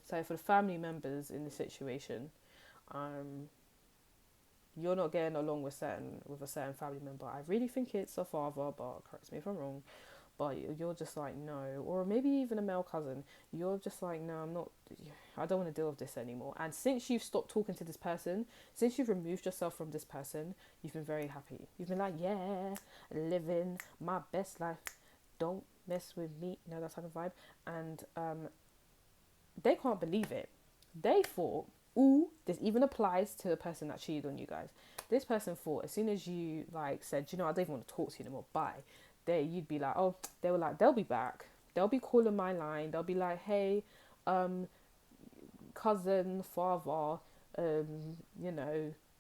So for the family members in the situation, you're not getting along with a certain family member. I really think it's a father, but correct me if I'm wrong. But you're just like, no, or maybe even a male cousin. You're just like, no, I'm not. I don't want to deal with this anymore. And since you've stopped talking to this person, since you've removed yourself from this person, you've been very happy. You've been like, yeah, living my best life. Don't mess with me. You know, that type of vibe. And they can't believe it. They thought, ooh, this even applies to the person that cheated on you guys. This person thought as soon as you like said, you know, I don't even want to talk to you anymore, bye. You'd be like, oh, they were like, they'll be back. They'll be calling my line. They'll be like, hey, cousin, father,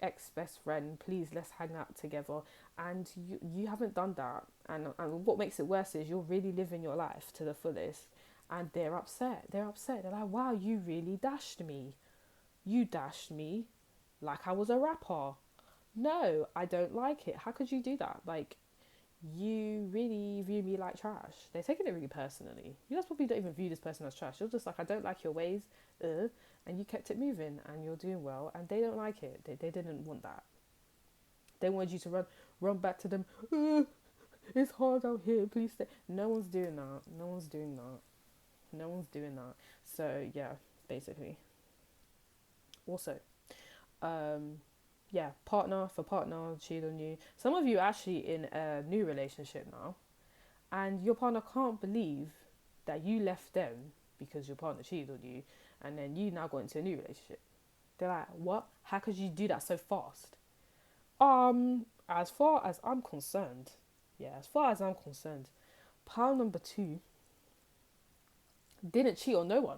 ex best friend, please let's hang out together. And you haven't done that. And what makes it worse is you're really living your life to the fullest. and they're upset. They're upset. They're like, wow, you really dashed me. You dashed me like I was a rapper. No, I don't like it. How could you do that? Like, you really view me like trash. They're taking it really personally. You guys probably don't even view this person as trash. You're just like, I don't like your ways, and you kept it moving, and you're doing well, and they don't like it. They didn't want that. They wanted you to run back to them. It's hard out here. Please stay. No one's doing that. No one's doing that. No one's doing that. So yeah, basically. Also, um, yeah, partner cheated on you. Some of you are actually in a new relationship now, and your partner can't believe that you left them because your partner cheated on you, and then you now got into a new relationship. They're like, what? How could you do that so fast? As far as I'm concerned, as far as I'm concerned, pile number two didn't cheat on no one.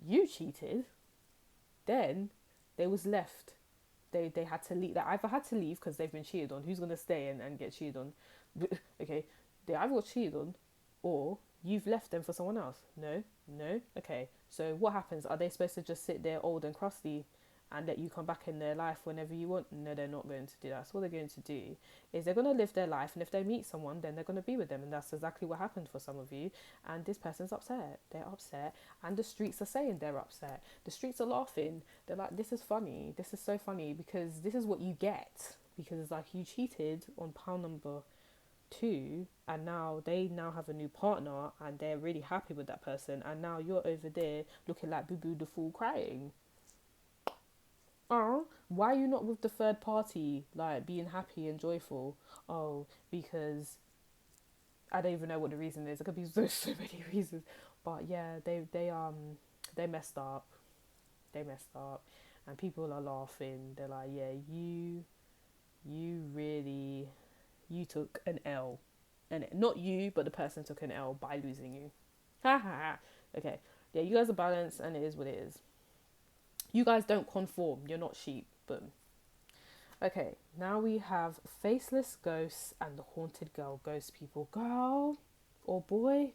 You cheated, then they was left. They had to leave. They either had to leave because they've been cheated on. Who's gonna stay and get cheated on? Okay, they either got cheated on, or you've left them for someone else. No. Okay, so what happens? Are they supposed to just sit there old and crusty and let you come back in their life whenever you want? No, they're not going to do that. So what they're going to do is they're going to live their life, and if they meet someone, then they're going to be with them, and that's exactly what happened for some of you. And this person's upset. They're upset, and the streets are saying they're upset. The streets are laughing. They're like, this is funny. This is so funny because this is what you get. Because it's like you cheated on pile number two, and now they now have a new partner, and they're really happy with that person, and now you're over there looking like Boo Boo the Fool crying. Oh, why are you not with the third party, like being happy and joyful? Oh, because I don't even know what the reason is. It could be so many reasons, but yeah, they messed up. They messed up, and people are laughing. They're like, yeah, you really, you took an L, and not you, but the person took an L by losing you. Ha ha ha. Okay, yeah, you guys are balanced, and it is what it is. You guys don't conform. You're not sheep. Boom. Okay, now we have faceless ghosts and the haunted girl. Ghost people. Girl or boy,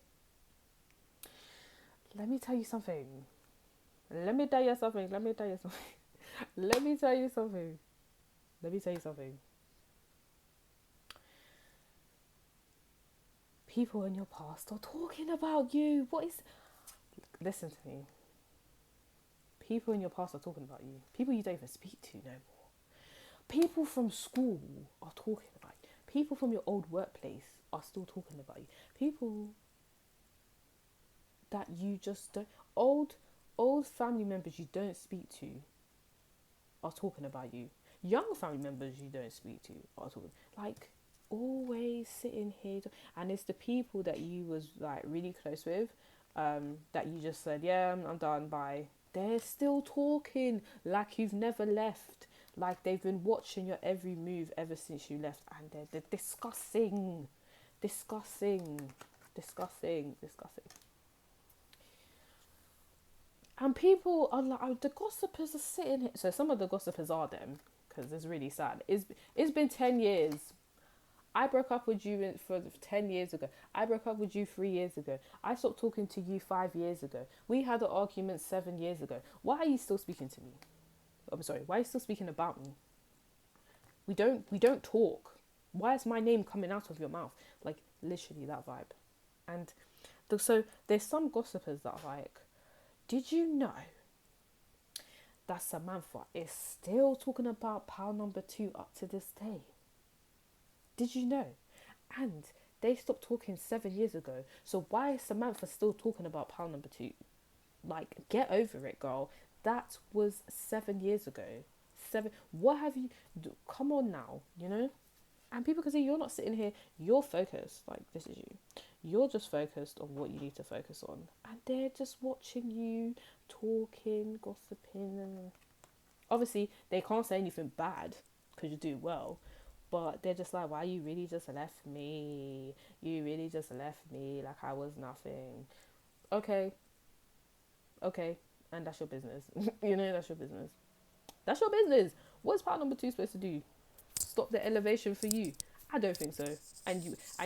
let me tell you something. Let me tell you something. Let me tell you something. Let me tell you something. Let me tell you something. People in your past are talking about you. What is... Listen to me. People in your past are talking about you. People you don't even speak to no more. People from school are talking about you. People from your old workplace are still talking about you. People that you just don't... Old family members you don't speak to are talking about you. Young family members you don't speak to are talking... Like, always sitting here... And it's the people that you was, like, really close with, that you just said, yeah, I'm done, bye. They're still talking like you've never left. Like they've been watching your every move ever since you left. And they're discussing. And people are like, oh, the gossipers are sitting here. So some of the gossipers are them, because it's really sad. It's been 10 years. I broke up with you for 10 years ago. I broke up with you 3 years ago. I stopped talking to you 5 years ago. We had an argument 7 years ago. Why are you still speaking to me? I'm sorry. Why are you still speaking about me? We don't talk. Why is my name coming out of your mouth? Like, literally that vibe. And so there's some gossipers that are like, did you know that Samantha is still talking about pile number 2 up to this day? Did you know? And they stopped talking 7 years ago. So why is Samantha still talking about pile number 2? Like, get over it, girl. That was 7 years ago. What have you... Come on now, you know? And people can see you're not sitting here. You're focused. Like, this is you. You're just focused on what you need to focus on. And they're just watching you, talking, gossiping. And obviously, they can't say anything bad because you do well. But they're just like, why you really just left me? You really just left me like I was nothing. Okay. And that's your business. You know, that's your business. That's your business. What's part number 2 supposed to do? Stop the elevation for you. I don't think so. And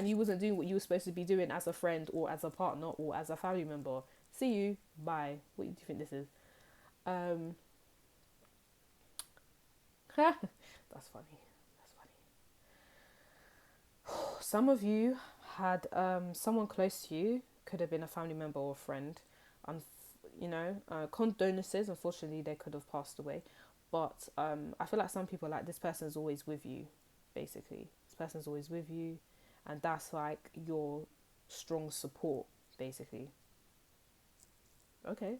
you wasn't doing what you were supposed to be doing as a friend or as a partner or as a family member. See you. Bye. What do you think this is? Um, that's funny. That's funny. Some of you had someone close to you, could have been a family member or a friend, and condolences. Unfortunately, they could have passed away, but I feel like some people like this person's always with you. Basically, this person's always with you, and that's like your strong support. Basically, okay.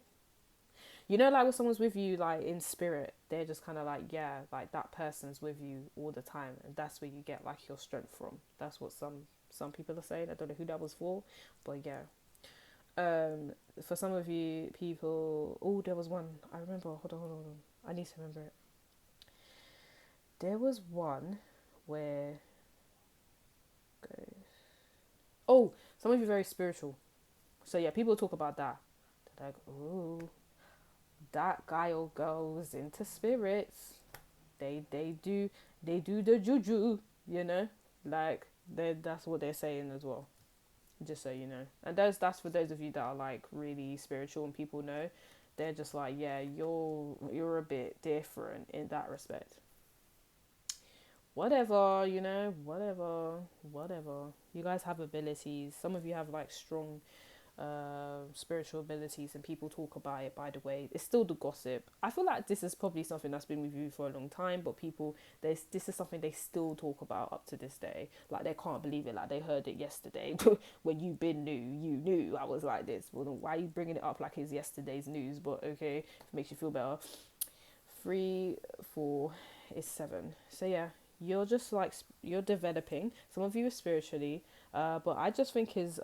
Like when someone's with you, like in spirit, they're just kind of like, yeah, like that person's with you all the time, and that's where you get like your strength from. That's what some people are saying. I don't know who that was for, but yeah. For some of you people, oh, there was one. I remember. Hold on. I need to remember it. There was one where, oh, some of you are very spiritual. So yeah, people talk about that. They're like, oh, that guy or girl's into spirits. They do the juju, like that's what they're saying as well. Just so you know, and that's for those of you that are like really spiritual and people know, they're just like, yeah, you're a bit different in that respect. Whatever, whatever. You guys have abilities. Some of you have like strong spiritual abilities, and people talk about it. By the way, it's still the gossip. I feel like this is probably something that's been with you for a long time, but people, this is something they still talk about up to this day. Like they can't believe it, like they heard it yesterday. When you been you knew I was like this. Well, then why are you bringing it up like it's yesterday's news? But okay, if it makes you feel better. 3 4 is 7. So yeah, you're just like, you're developing. Some of you are spiritually, but I just think is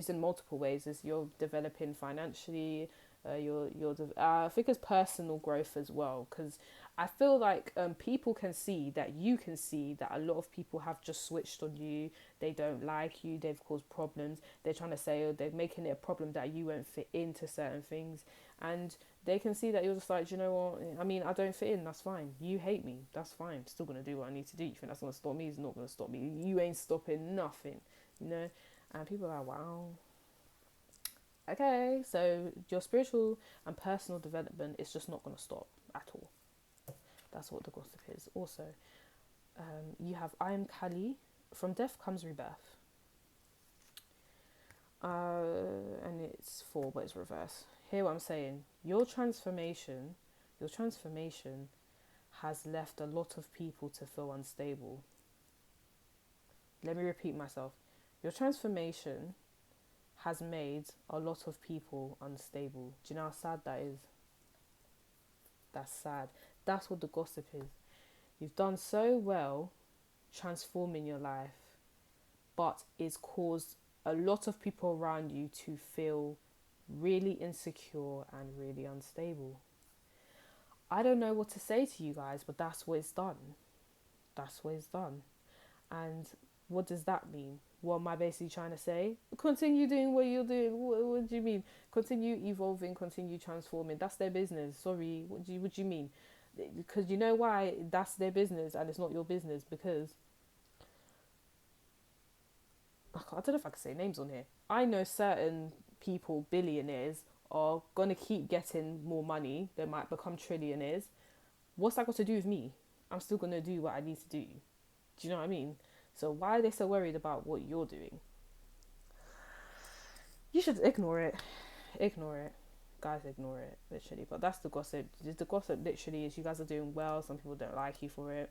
in multiple ways. Is you're developing financially, I think it's personal growth as well, because I feel like people can see that, you can see that a lot of people have just switched on you. They don't like you, they've caused problems, they're trying to say, or they're making it a problem that you won't fit into certain things, and they can see that you're just like, do you know what, I mean, I don't fit in, that's fine. You hate me, that's fine, I'm still going to do what I need to do. You think that's going to stop me? It's not going to stop me. You ain't stopping nothing, and people are like, wow, okay. So your spiritual and personal development is just not going to stop at all. That's what the gossip is. Also, you have I am Kali. From death comes rebirth. And it's 4, but it's reverse. Hear what I'm saying? Your transformation has left a lot of people to feel unstable. Let me repeat myself. Your transformation has made a lot of people unstable. Do you know how sad that is? That's sad. That's what the gossip is. You've done so well transforming your life, but it's caused a lot of people around you to feel really insecure and really unstable. I don't know what to say to you guys, but that's what it's done. That's what it's done. And what does that mean? What am I basically trying to say? Continue doing what you're doing. What do you mean? Continue evolving, continue transforming. That's their business. Sorry, what do you mean? Because you know why that's their business and it's not your business? Because I don't know if I can say names on here. I know certain people, billionaires, are gonna keep getting more money. They might become trillionaires. What's that got to do with me? I'm still gonna do what I need to do. Do you know what I mean? So why are they so worried about what you're doing? You should ignore it. Ignore it. Guys, ignore it, literally. But that's the gossip. The gossip literally is you guys are doing well. Some people don't like you for it.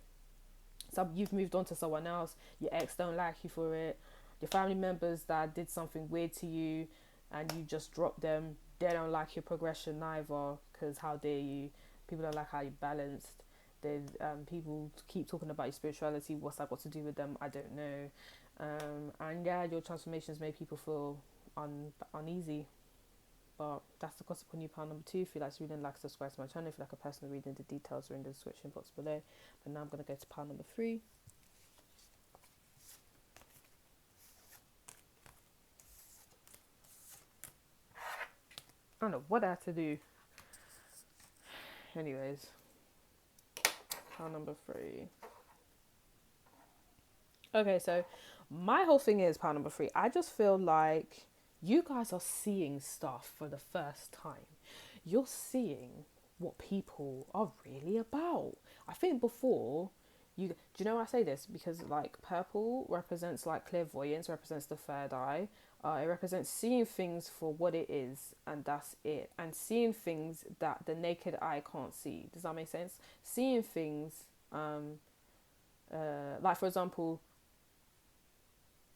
You've moved on to someone else. Your ex don't like you for it. Your family members that did something weird to you and you just dropped them, they don't like your progression neither, because how dare you. People don't like how you balanced. People keep talking about your spirituality. What's that got to do with them? I don't know. And yeah, your transformations make people feel uneasy. But that's the gossip on you, pile number 2. If you like to read and subscribe to my channel. If you like a personal reading, the details are in the description box below. But now I'm going to go to pile number 3. I don't know what I had to do. Anyways, pile number 3. Okay, so my whole thing is pile number three. I just feel like you guys are seeing stuff for the first time. You're seeing what people are really about. I think before do you know why I say this? Because like purple represents like clairvoyance, represents the third eye. It represents seeing things for what it is, and that's it. And seeing things that the naked eye can't see. Does that make sense? Seeing things, like for example,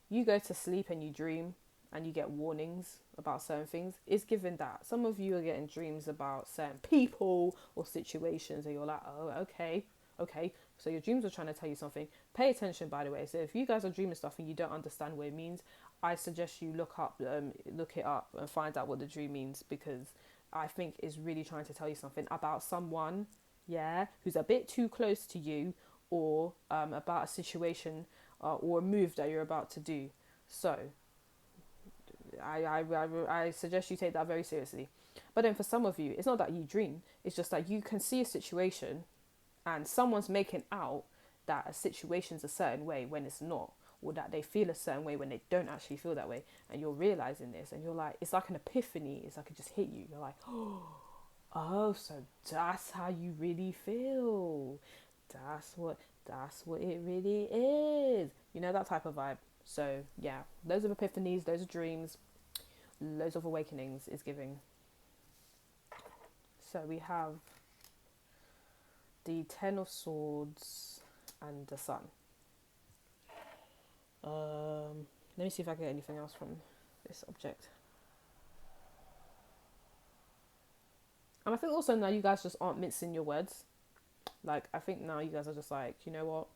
you go to sleep and you dream and you get warnings about certain things. It's given that. Some of you are getting dreams about certain people or situations and you're like, oh, okay. So your dreams are trying to tell you something. Pay attention, by the way. So if you guys are dreaming stuff and you don't understand what it means, I suggest you look it up and find out what the dream means, because I think it's really trying to tell you something about someone, yeah, who's a bit too close to you, or about a situation or a move that you're about to do. So I suggest you take that very seriously. But then for some of you, it's not that you dream. It's just that you can see a situation and someone's making out that a situation's a certain way when it's not, or that they feel a certain way when they don't actually feel that way. And you're realizing this and you're like, it's like an epiphany. It's like it just hit you. You're like, oh, so that's how you really feel. That's what it really is. You know, that type of vibe. So yeah, loads of epiphanies, loads of dreams, loads of awakenings is giving. So we have the Ten of Swords and the Sun. Let me see if I get anything else from this object. And I think also now you guys just aren't mincing your words. Like, I think now you guys are just like, you know what?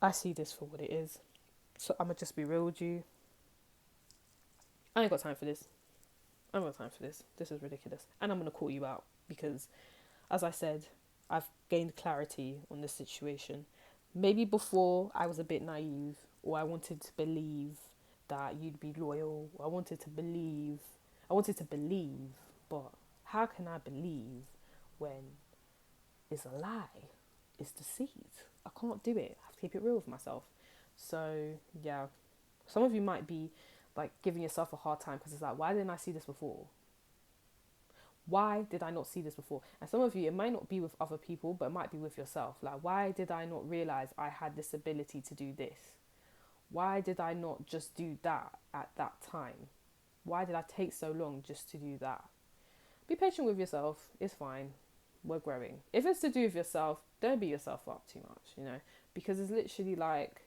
I see this for what it is. So I'm going to just be real with you. I ain't got time for this. I ain't got time for this. This is ridiculous. And I'm going to call you out because, as I said, I've gained clarity on this situation. Maybe before I was a bit naive, or I wanted to believe that you'd be loyal. I wanted to believe, but how can I believe when it's a lie? It's deceit. I can't do it. I have to keep it real with myself. So yeah, some of you might be like giving yourself a hard time because it's like, why didn't I see this before? Why did I not see this before? And some of you, it might not be with other people, but it might be with yourself. Like, why did I not realize I had this ability to do this? Why did I not just do that at that time? Why did I take so long just to do that? Be patient with yourself. It's fine. We're growing. If it's to do with yourself, don't beat yourself up too much, you know, because it's literally like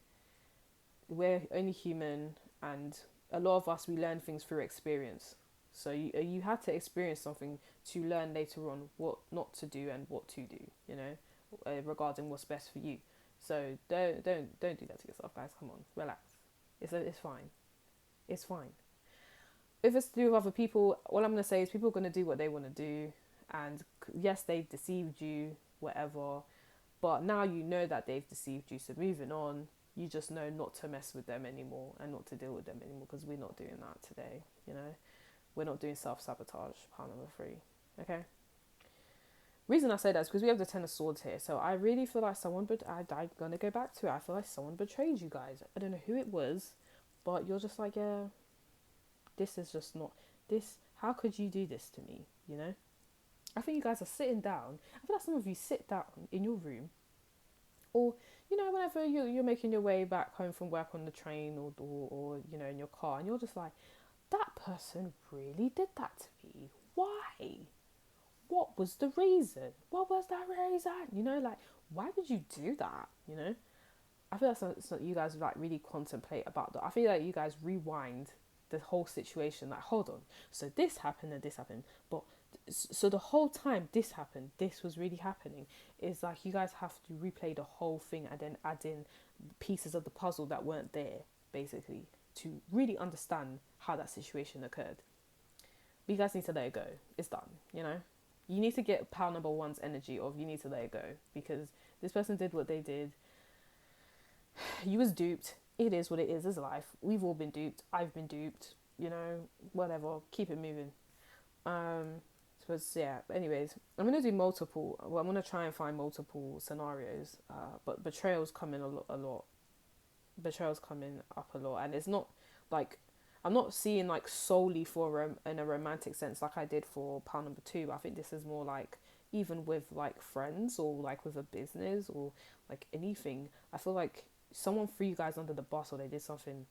we're only human, and a lot of us, we learn things through experience. So you had to experience something to learn later on what not to do and what to do, you know, regarding what's best for you. So don't do that to yourself, guys. Come on, relax. It's fine. It's fine. If it's to do with other people, all I'm gonna say is people are gonna do what they want to do, and yes, they've deceived you, whatever. But now you know that they've deceived you. So moving on, you just know not to mess with them anymore and not to deal with them anymore, because we're not doing that today, you know. We're not doing self-sabotage, part number 3, okay? Reason I say that is because we have the Ten of Swords here. So I really feel like I'm going to go back to it. I feel like someone betrayed you guys. I don't know who it was, but you're just like, yeah, this is just not, this, how could you do this to me, you know? I think you guys are sitting down. I feel like some of you sit down in your room, or, you know, whenever you're making your way back home from work on the train or you know, in your car, and you're just like, that person really did that to me. Why? What was the reason? What was that reason? You know, like, why would you do that? You know, I feel like it's not you guys like really contemplate about that. I feel like you guys rewind the whole situation. Like, hold on, so this happened and this happened, but so the whole time this happened, this was really happening. It's like you guys have to replay the whole thing and then add in pieces of the puzzle that weren't there, basically, to really understand how that situation occurred. But you guys need to let it go. It's done, you know? You need to get pile number 1's energy of you need to let it go, because this person did what they did. You was duped. It is what it is. It's life. We've all been duped. I've been duped. You know, whatever. Keep it moving. but yeah, anyways, I'm gonna do multiple. Well, I'm gonna try and find multiple scenarios. But betrayals come in a lot. Betrayals coming up a lot, and it's not like I'm not seeing like solely for in a romantic sense like I did for pile number two. I think this is more like even with like friends or like with a business or like anything. I feel like someone threw you guys under the bus or they did something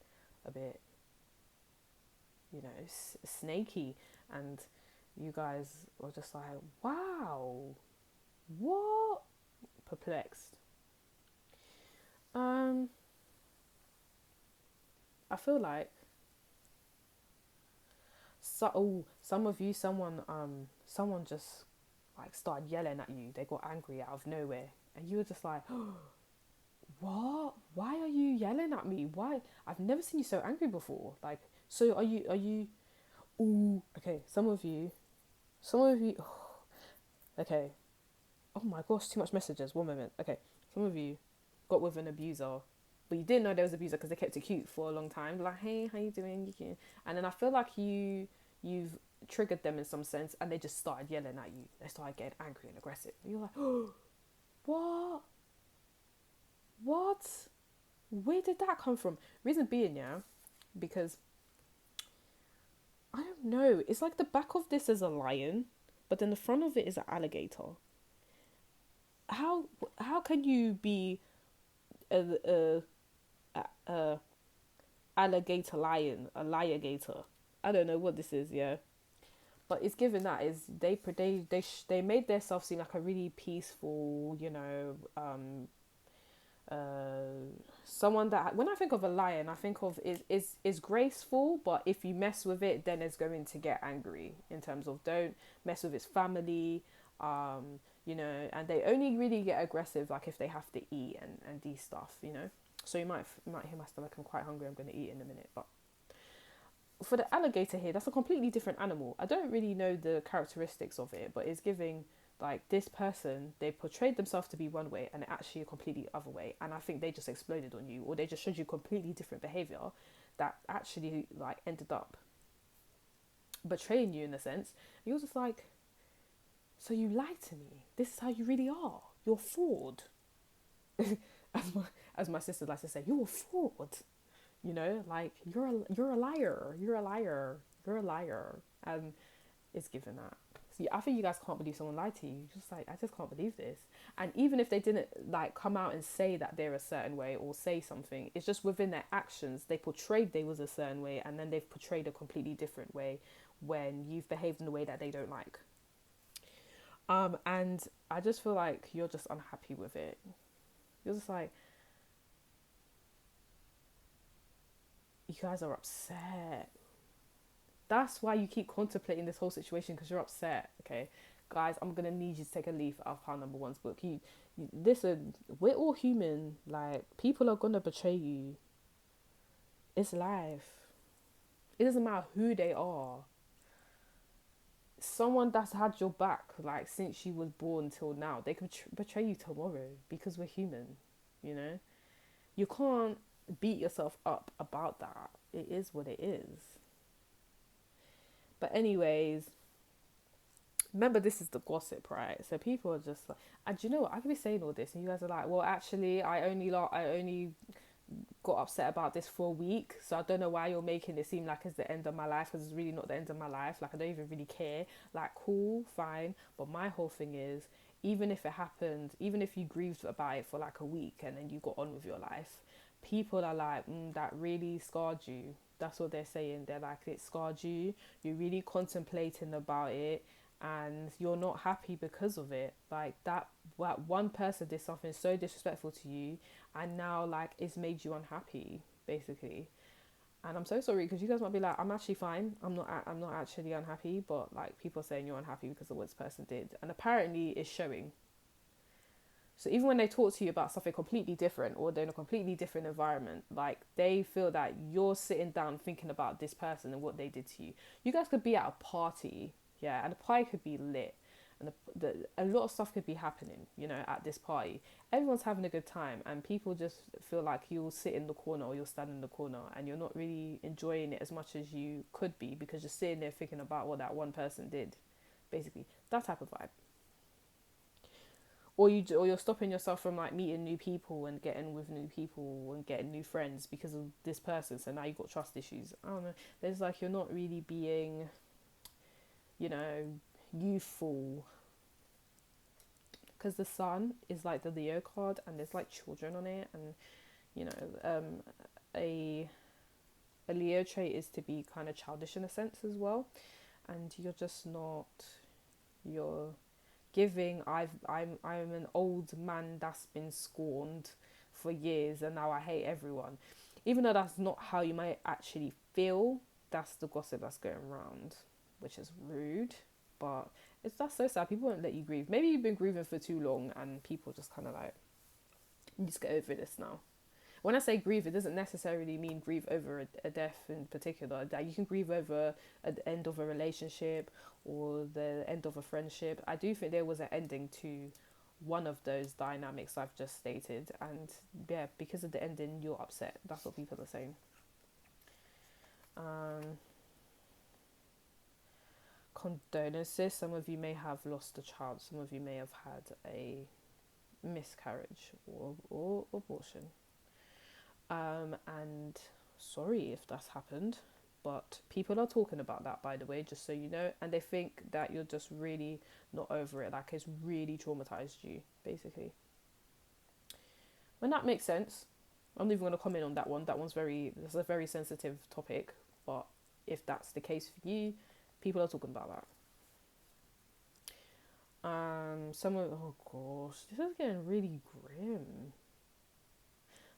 a bit, you know, snaky, and you guys were just like, wow, what? Perplexed. Um, I feel like some of you, someone just like started yelling at you. They got angry out of nowhere, and you were just like, "What? Why are you yelling at me? Why? I've never seen you so angry before." Like, so are you? Ooh, okay. Some of you. Okay. Oh my gosh, too much messages. One moment. Okay, some of you got with an abuser, but you didn't know there was an abuser because they kept it cute for a long time. Like, hey, how you doing? And then I feel like you've triggered them in some sense, and they just started yelling at you. They started getting angry and aggressive. And you're like, oh, what? What? Where did that come from? Reason being, yeah, because I don't know. It's like the back of this is a lion, but then the front of it is an alligator. How how can you be a alligator lion, a liagator? I don't know what this is, yeah, but it's given that is they made themselves seem like a really peaceful, someone that when I think of a lion, I think of is graceful, but if you mess with it, then it's going to get angry. In terms of don't mess with its family, and they only really get aggressive like if they have to eat and do stuff, So you might hear my stomach. I'm quite hungry. I'm going to eat in a minute, but for the alligator here, that's a completely different animal. I don't really know the characteristics of it, but it's giving like this person, they portrayed themselves to be one way and actually a completely other way. And I think they just exploded on you, or they just showed you completely different behavior that actually like ended up betraying you in a sense. And you're just like, so you lied to me. This is how you really are. You're a fraud. as my sister likes to say, you're a fraud. Like you're a liar. You're a liar. You're a liar. And it's given that. So I think you guys can't believe someone lied to you. Just like, I just can't believe this. And even if they didn't like come out and say that they're a certain way or say something, it's just within their actions they portrayed they was a certain way, and then they've portrayed a completely different way when you've behaved in a way that they don't like. And I just feel like you're just unhappy with it. You're just like, you guys are upset. That's why you keep contemplating this whole situation, because you're upset. Okay, guys, I'm gonna need you to take a leaf out of pile number one's book. You listen. We're all human. Like, people are gonna betray you. It's life. It doesn't matter who they are. Someone that's had your back like since you was born till now, they could betray you tomorrow, because we're human. You can't beat yourself up about that. It is what it is. But anyways, remember, this is the gossip, right? So people are just like, and you know what? I could be saying all this, and you guys are like, well, actually, I only got upset about this for a week, so I don't know why you're making it seem like it's the end of my life, because it's really not the end of my life. Like, I don't even really care. Like, cool, fine. But my whole thing is, even if it happened, even if you grieved about it for like a week and then you got on with your life, people are like, that really scarred you. That's what they're saying. They're like, it scarred you. You're really contemplating about it, and you're not happy because of it. Like, that one person did something so disrespectful to you, and now like it's made you unhappy, basically. And I'm so sorry, because you guys might be like, I'm actually fine. I'm not actually unhappy, but like people are saying you're unhappy because of what this person did, and apparently it's showing. So even when they talk to you about something completely different, or they're in a completely different environment, like they feel that you're sitting down thinking about this person and what they did to you. You guys could be at a party, yeah, and the party could be lit, and a lot of stuff could be happening, at this party. Everyone's having a good time, and people just feel like you'll sit in the corner or you'll stand in the corner, and you're not really enjoying it as much as you could be, because you're sitting there thinking about what that one person did basically that type of vibe. Or you're stopping yourself from like meeting new people and getting with new people and getting new friends because of this person. So now you've got trust issues. I don't know. There's like you're not really being, you know, youthful, because the sun is like the Leo card and there's like children on it, and you know, a Leo trait is to be kind of childish in a sense as well, and you're just not. You're giving. I'm an old man that's been scorned for years, and now I hate everyone, even though that's not how you might actually feel. That's the gossip that's going around, which is rude, but that's so sad. People won't let you grieve. Maybe you've been grieving for too long, and people just kind of like, you just get over this now. When I say grieve, it doesn't necessarily mean grieve over a death in particular. That you can grieve over the end of a relationship or the end of a friendship. I do think there was an ending to one of those dynamics I've just stated, and yeah, because of the ending, you're upset. That's what people are saying. Condolences. Some of you may have lost a child. Some of you may have had a miscarriage or abortion. And sorry if that's happened, but people are talking about that, by the way, just so you know, and they think that you're just really not over it, like it's really traumatized you, basically. And that makes sense. I'm not even going to comment on that one. It's a very sensitive topic, but if that's the case for you, people are talking about that. Oh gosh, this is getting really grim.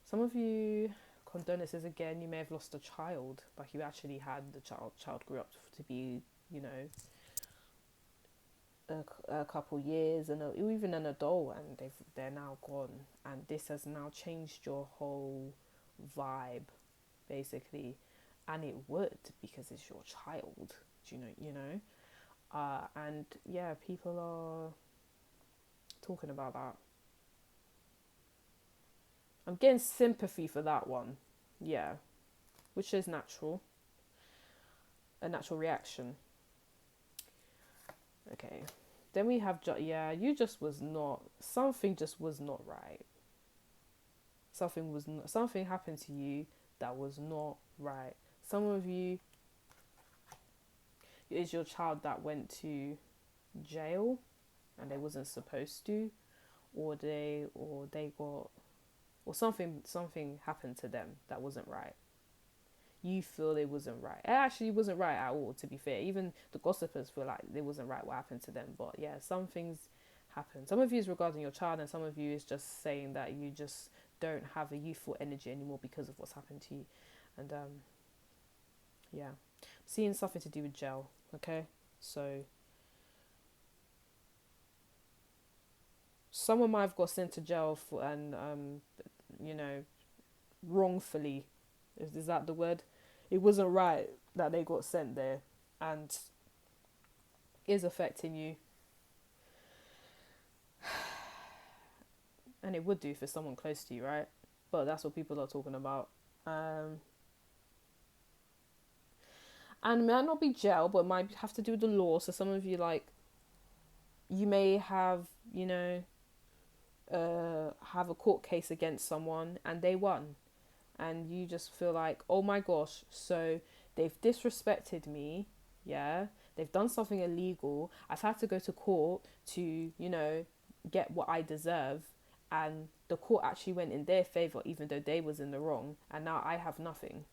Some of you, condolences again, you may have lost a child, like you actually had the child grew up to be, you know, a couple years and even an adult, and they're now gone, and this has now changed your whole vibe, basically, and it would, because it's your child, and yeah, people are talking about that. I'm getting sympathy for that one, yeah, which is natural, a natural reaction. Okay, then we have something just was not right. Something happened to you that was not right. Some of you, is your child that went to jail and they wasn't supposed to, or something happened to them that wasn't right. You feel it wasn't right. It actually wasn't right at all, to be fair. Even the gossipers feel like it wasn't right what happened to them. But yeah, some things happen. Some of you is regarding your child, and some of you is just saying that you just don't have a youthful energy anymore because of what's happened to you. And yeah, seeing something to do with jail. Okay, so someone might have got sent to jail for, and wrongfully. Is that the word? It wasn't right that they got sent there, and is affecting you. And it would do for someone close to you, right? But that's what people are talking about. And it might not be jail, but it might have to do with the law. So some of you, like, you may have, have a court case against someone and they won. And you just feel like, oh my gosh, so they've disrespected me, yeah? They've done something illegal. I've had to go to court to, get what I deserve. And the court actually went in their favour, even though they was in the wrong. And now I have nothing,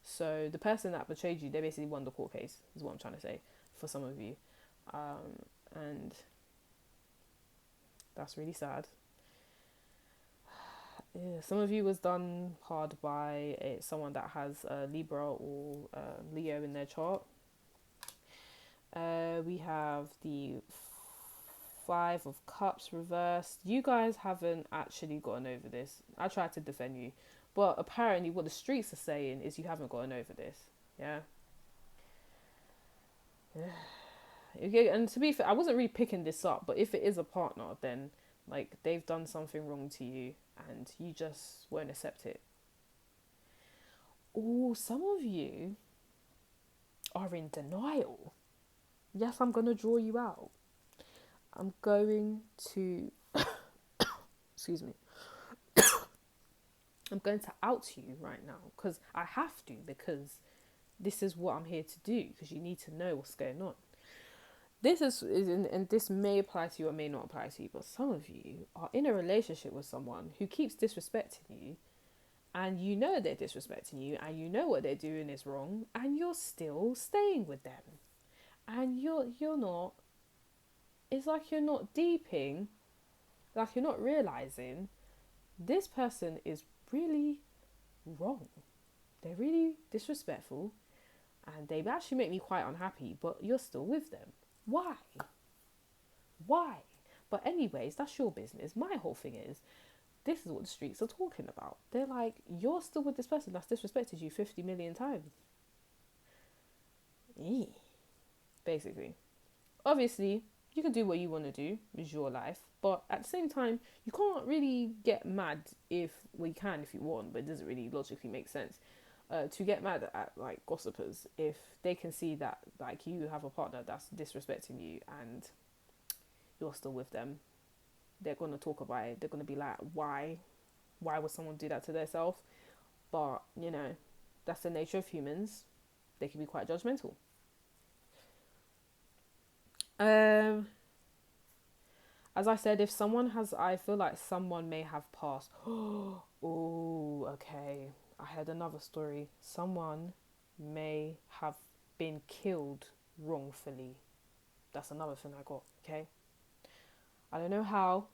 So the person that betrayed you, they basically won the court case, is what I'm trying to say, for some of you. And that's really sad. Yeah, some of you was done hard by someone that has Libra or Leo in their chart. We have the Five of Cups reversed. You guys haven't actually gotten over this. I tried to defend you, but apparently what the streets are saying is you haven't gotten over this. Yeah. And to be fair, I wasn't really picking this up, but if it is a partner, then like they've done something wrong to you and you just won't accept it. Oh, some of you are in denial. Yes, I'm going to draw you out. I'm going to, excuse me, I'm going to out you right now because I have to, because this is what I'm here to do, because you need to know what's going on. This and this may apply to you or may not apply to you, but some of you are in a relationship with someone who keeps disrespecting you, and you know they're disrespecting you, and you know what they're doing is wrong, and you're still staying with them. And you're not, it's like you're not deeping, like you're not realizing this person is really wrong. They're really disrespectful, and they actually make me quite unhappy, but you're still with them. Why? Why? But anyways, that's your business. My whole thing is, this is what the streets are talking about. They're like, you're still with this person that's disrespected you 50 million times. Basically. Obviously, you can do what you want to do. It's your life. But at the same time, you can't really get mad if, well, you can if you want, but it doesn't really logically make sense. To get mad at like gossipers if they can see that like you have a partner that's disrespecting you and you're still with them. They're gonna talk about it. They're gonna be like, why would someone do that to themselves? But you know, that's the nature of humans. They can be quite judgmental. Um, as I said, if someone has, I feel like someone may have passed. Oh, okay. I heard another story. Someone may have been killed wrongfully. That's another thing I got. Okay. I don't know how.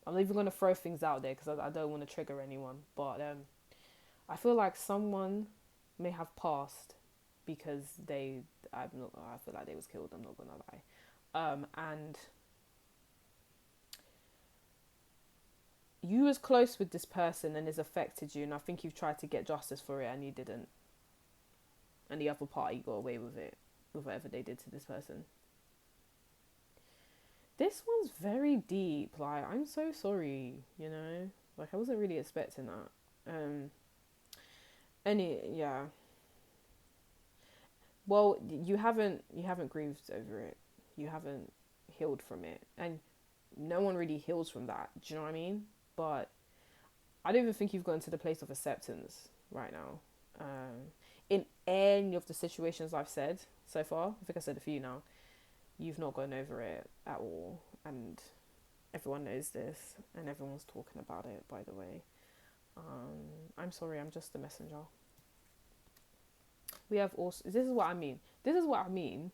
I'm not even gonna throw things out there because I don't want to trigger anyone. But I feel like someone may have passed because they. I'm not. I feel like they was killed. I'm not gonna lie. And you was close with this person and it's affected you, and I think you've tried to get justice for it and you didn't, and the other party got away with it, with whatever they did to this person. This one's very deep. Like, I'm so sorry, you know, like I wasn't really expecting that. Yeah, well, you haven't grieved over it, you haven't healed from it, and no one really heals from that, do you know what I mean? But I don't even think you've gotten to the place of acceptance right now. In any of the situations I've said so far, I think I said a few now, you've not gone over it at all. And everyone knows this, and everyone's talking about it, by the way. I'm sorry, I'm just the messenger. We have also, this is what I mean. This is what I mean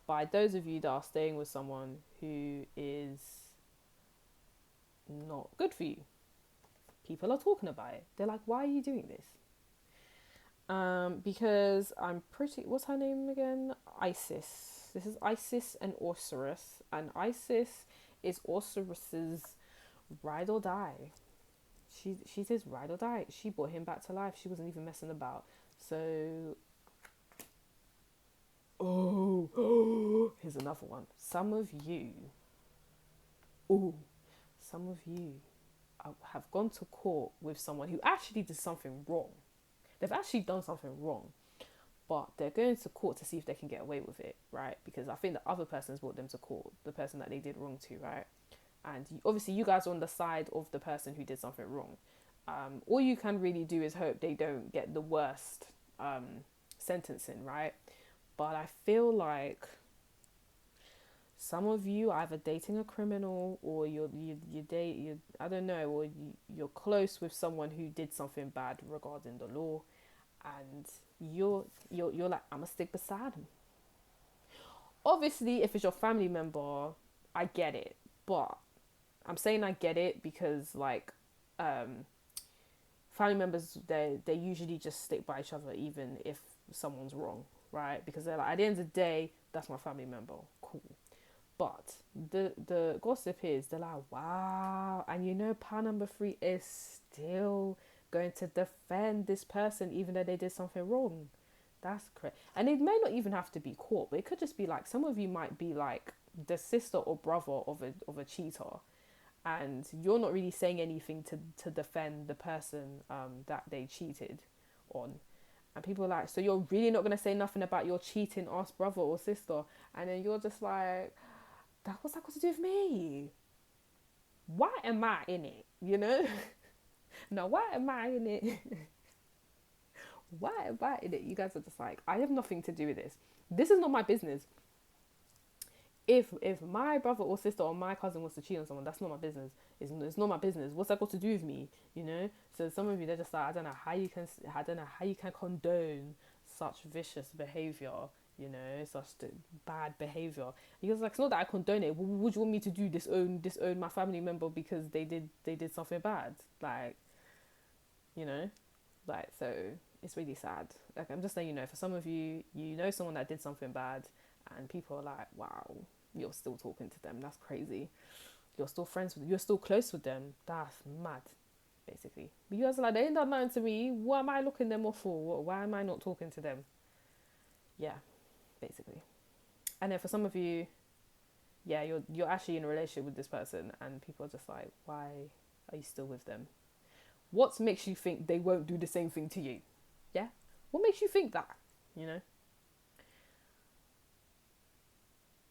by those of you that are staying with someone who is not good for you. People are talking about it. They're like, why are you doing this? Because I'm pretty. What's her name again? Isis. This is Isis and Osiris, and Isis is Osiris's ride or die. She's his ride or die. She brought him back to life. She wasn't even messing about. So, here's another one. Some of you have gone to court with someone who actually did something wrong. They've actually done something wrong, but they're going to court to see if they can get away with it, right? Because I think the other person's brought them to court, the person that they did wrong to, right? And obviously you guys are on the side of the person who did something wrong. All you can really do is hope they don't get the worst sentencing, right? But I feel like some of you either dating a criminal, or you I don't know, or you're close with someone who did something bad regarding the law, and you're like, I'ma stick beside him. Obviously, if it's your family member, I get it, but I'm saying I get it because like family members, they usually just stick by each other even if someone's wrong, right? Because they're like, at the end of the day, that's my family member, cool. But the gossip is, they're like, wow, and you know, part number 3 is still going to defend this person even though they did something wrong. That's correct. And it may not even have to be court, but it could just be like, some of you might be like the sister or brother of a cheater, and you're not really saying anything to defend the person that they cheated on. And people are like, so you're really not going to say nothing about your cheating ass brother or sister? And then you're just like, what's that got to do with me? Why am I in it? You know? No, why am I in it? Why am I in it? You guys are just like, I have nothing to do with this. This is not my business. If my brother or sister or my cousin wants to cheat on someone, that's not my business. It's not my business. What's that got to do with me? You know. So some of you, they're just like, I don't know how you can condone such vicious behavior. You know, such bad behavior. He was like, it's not that I condone it. Would you want me to do disown my family member because they did something bad? Like, you know, like, so it's really sad. Like, I'm just saying, you know, for some of you, you know someone that did something bad, and people are like, wow, you're still talking to them. That's crazy. You're still close with them. That's mad, basically. But you guys are like, they ain't done nothing to me. What am I looking them off for? Why am I not talking to them? Yeah, basically. And then for some of you, yeah, you're actually in a relationship with this person, and people are just like, why are you still with them? What makes you think they won't do the same thing to you? Yeah? What makes you think that? You know?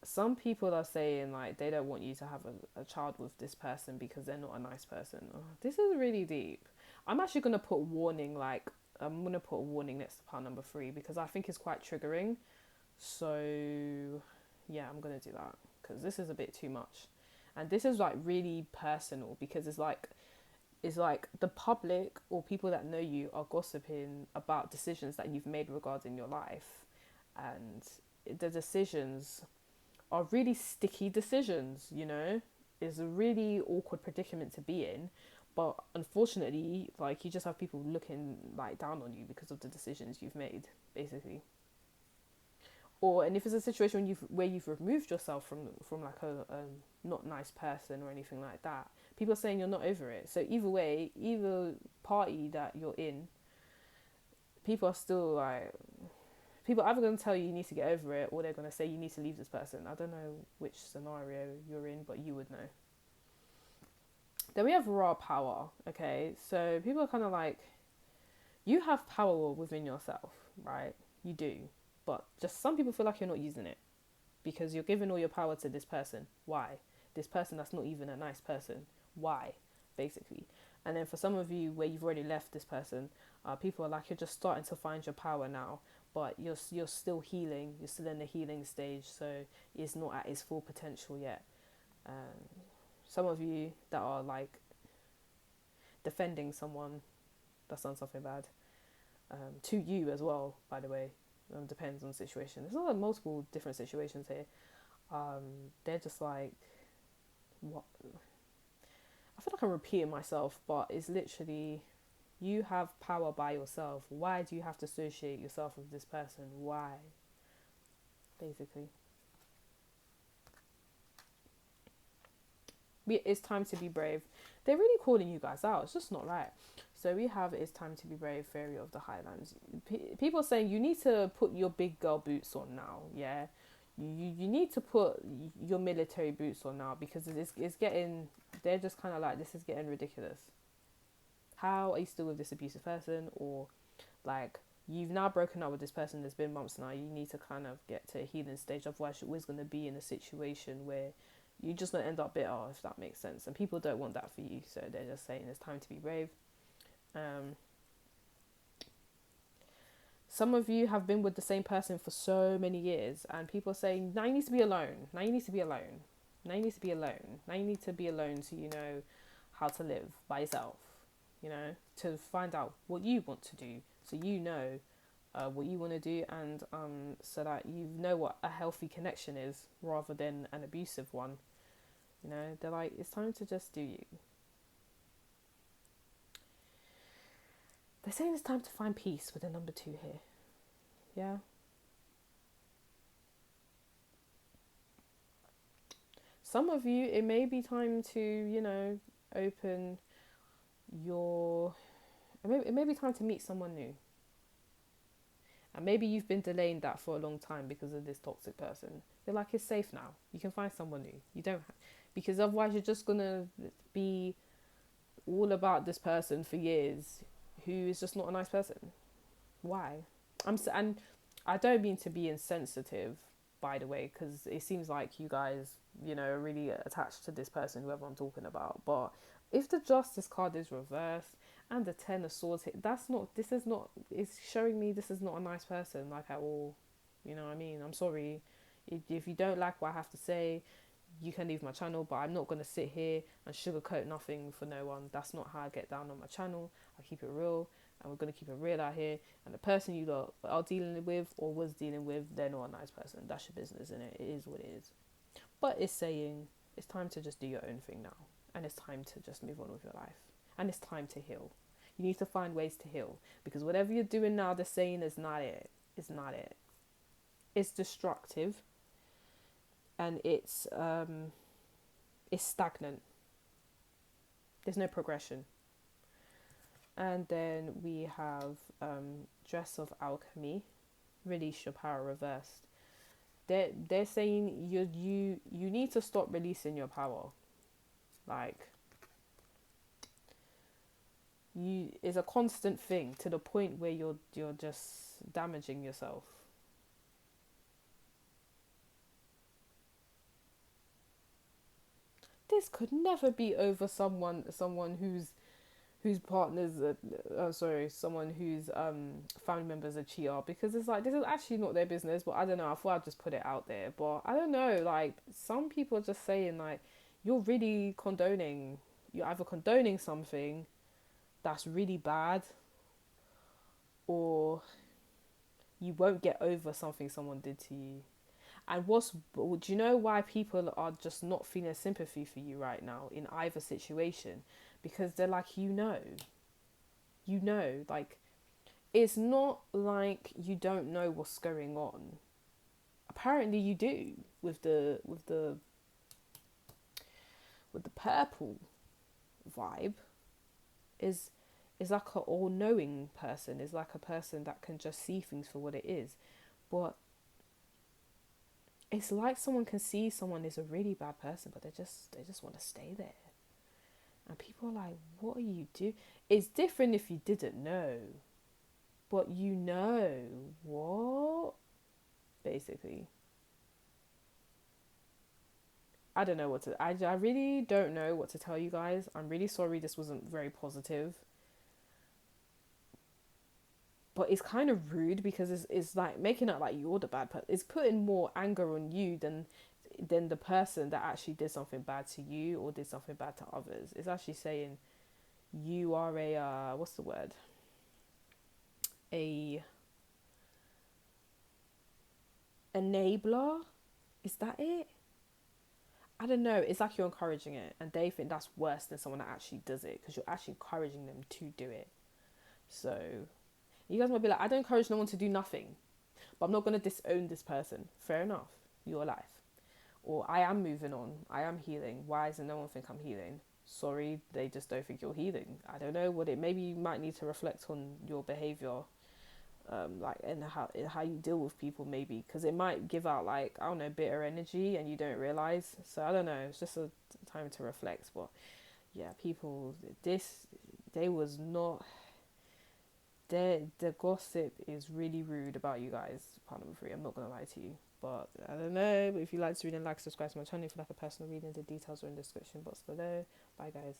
Some people are saying like they don't want you to have a child with this person because they're not a nice person. Oh, this is really deep. I'm actually going to put warning, like, I'm going to put a warning next to part number 3 because I think it's quite triggering. So, yeah, I'm going to do that because this is a bit too much. And this is like really personal because it's like the public or people that know you are gossiping about decisions that you've made regarding your life. And the decisions are really sticky decisions, you know? It's a really awkward predicament to be in. But unfortunately, like, you just have people looking like down on you because of the decisions you've made, basically. And if it's a situation where you've removed yourself from like a not nice person or anything like that, people are saying you're not over it. So either way, either party that you're in, people are still like, people are either going to tell you need to get over it, or they're going to say you need to leave this person. I don't know which scenario you're in, but you would know. Then we have raw power. Okay, so people are kind of like, you have power within yourself, right? You do. But just some people feel like you're not using it because you're giving all your power to this person. Why? This person that's not even a nice person. Why? Basically. And then for some of you where you've already left this person, people are like, you're just starting to find your power now, but you're still healing. You're still in the healing stage, so it's not at its full potential yet. Some of you that are like defending someone that's done something bad, to you as well, by the way. Depends on the situation. There's like multiple different situations here. They're just like, what? I feel like I'm repeating myself, but it's literally, you have power by yourself. Why do you have to associate yourself with this person? Why? Basically. It's time to be brave. They're really calling you guys out. It's just not right. So we have It's Time to Be Brave, Fairy of the Highlands. People are saying you need to put your big girl boots on now, yeah? You need to put your military boots on now because it's getting, they're just kind of like, this is getting ridiculous. How are you still with this abusive person? Or like, you've now broken up with this person, there's been months now, you need to kind of get to a healing stage, otherwise you're always going to be in a situation where you're just going to end up bitter, if that makes sense. And people don't want that for you, so they're just saying it's time to be brave. Some of you have been with the same person for so many years, and people are saying, now you need to be alone. Now you need to be alone. Now you need to be alone. Now you need to be alone so you know how to live by yourself, you know, to find out what you want to do, so you know what you want to do, and so that you know what a healthy connection is rather than an abusive one. You know, they're like, it's time to just do you. They're saying it's time to find peace with the number 2 here. Yeah. Some of you, it may be time to, you know, open your... It may be time to meet someone new. And maybe you've been delaying that for a long time because of this toxic person. They're like, it's safe now. You can find someone new. You don't have... Because otherwise you're just going to be all about this person for years who is just not a nice person. Why? And I don't mean to be insensitive, by the way, because it seems like you guys, are really attached to this person, whoever I'm talking about. But if the Justice card is reversed and the Ten of Swords hit, this is not, it's showing me this is not a nice person, like, at all. You know what I mean? I'm sorry. If you don't like what I have to say, you can leave my channel, but I'm not going to sit here and sugarcoat nothing for no one. That's not how I get down on my channel. I keep it real, and we're going to keep it real out here. And the person you lot are dealing with or was dealing with, they're not a nice person. That's your business, innit? It is what it is. But it's saying it's time to just do your own thing now, and it's time to just move on with your life, and it's time to heal. You need to find ways to heal, because whatever you're doing now, they're saying is not it. It's not it. It's destructive, and it's stagnant. There's no progression. And then we have Dress of Alchemy, release your power reversed. They're saying you need to stop releasing your power. Like, it's a constant thing to the point where you're just damaging yourself. This could never be over someone whose partners someone whose family members are cheater, because it's like, this is actually not their business. But I don't know, I thought I'd just put it out there. But I don't know, like, some people are just saying, like, you're either condoning something that's really bad, or you won't get over something someone did to you. And do you know why people are just not feeling sympathy for you right now in either situation? Because they're like, like, it's not like you don't know what's going on. Apparently you do with the purple vibe. Is like a all-knowing person, is like a person that can just see things for what it is. But it's like someone can see someone is a really bad person, but they just want to stay there. And people are like, what are you doing? It's different if you didn't know, but what? Basically, I don't know what to. I really don't know what to tell you guys. I'm really sorry this wasn't very positive. But it's kind of rude, because it's like making it like you're the bad person. It's putting more anger on you than the person that actually did something bad to you or did something bad to others. It's actually saying you are a what's the word? A enabler? Is that it? I don't know. It's like you're encouraging it, and they think that's worse than someone that actually does it, because you're actually encouraging them to do it. So you guys might be like, I don't encourage no one to do nothing, but I'm not going to disown this person. Fair enough. Your life. Or I am moving on. I am healing. Why doesn't no one think I'm healing? Sorry, they just don't think you're healing. I don't know what it. Maybe you might need to reflect on your behavior, like, and how you deal with people, maybe, because it might give out, like, I don't know, bitter energy, and you don't realize. So I don't know. It's just a time to reflect. But yeah, people, they was not. The gossip is really rude about you guys. Part number 3. I'm not gonna lie to you. But I don't know. But if you like to read and like, subscribe to my channel. If you like a personal reading, the details are in the description box below. Bye, guys.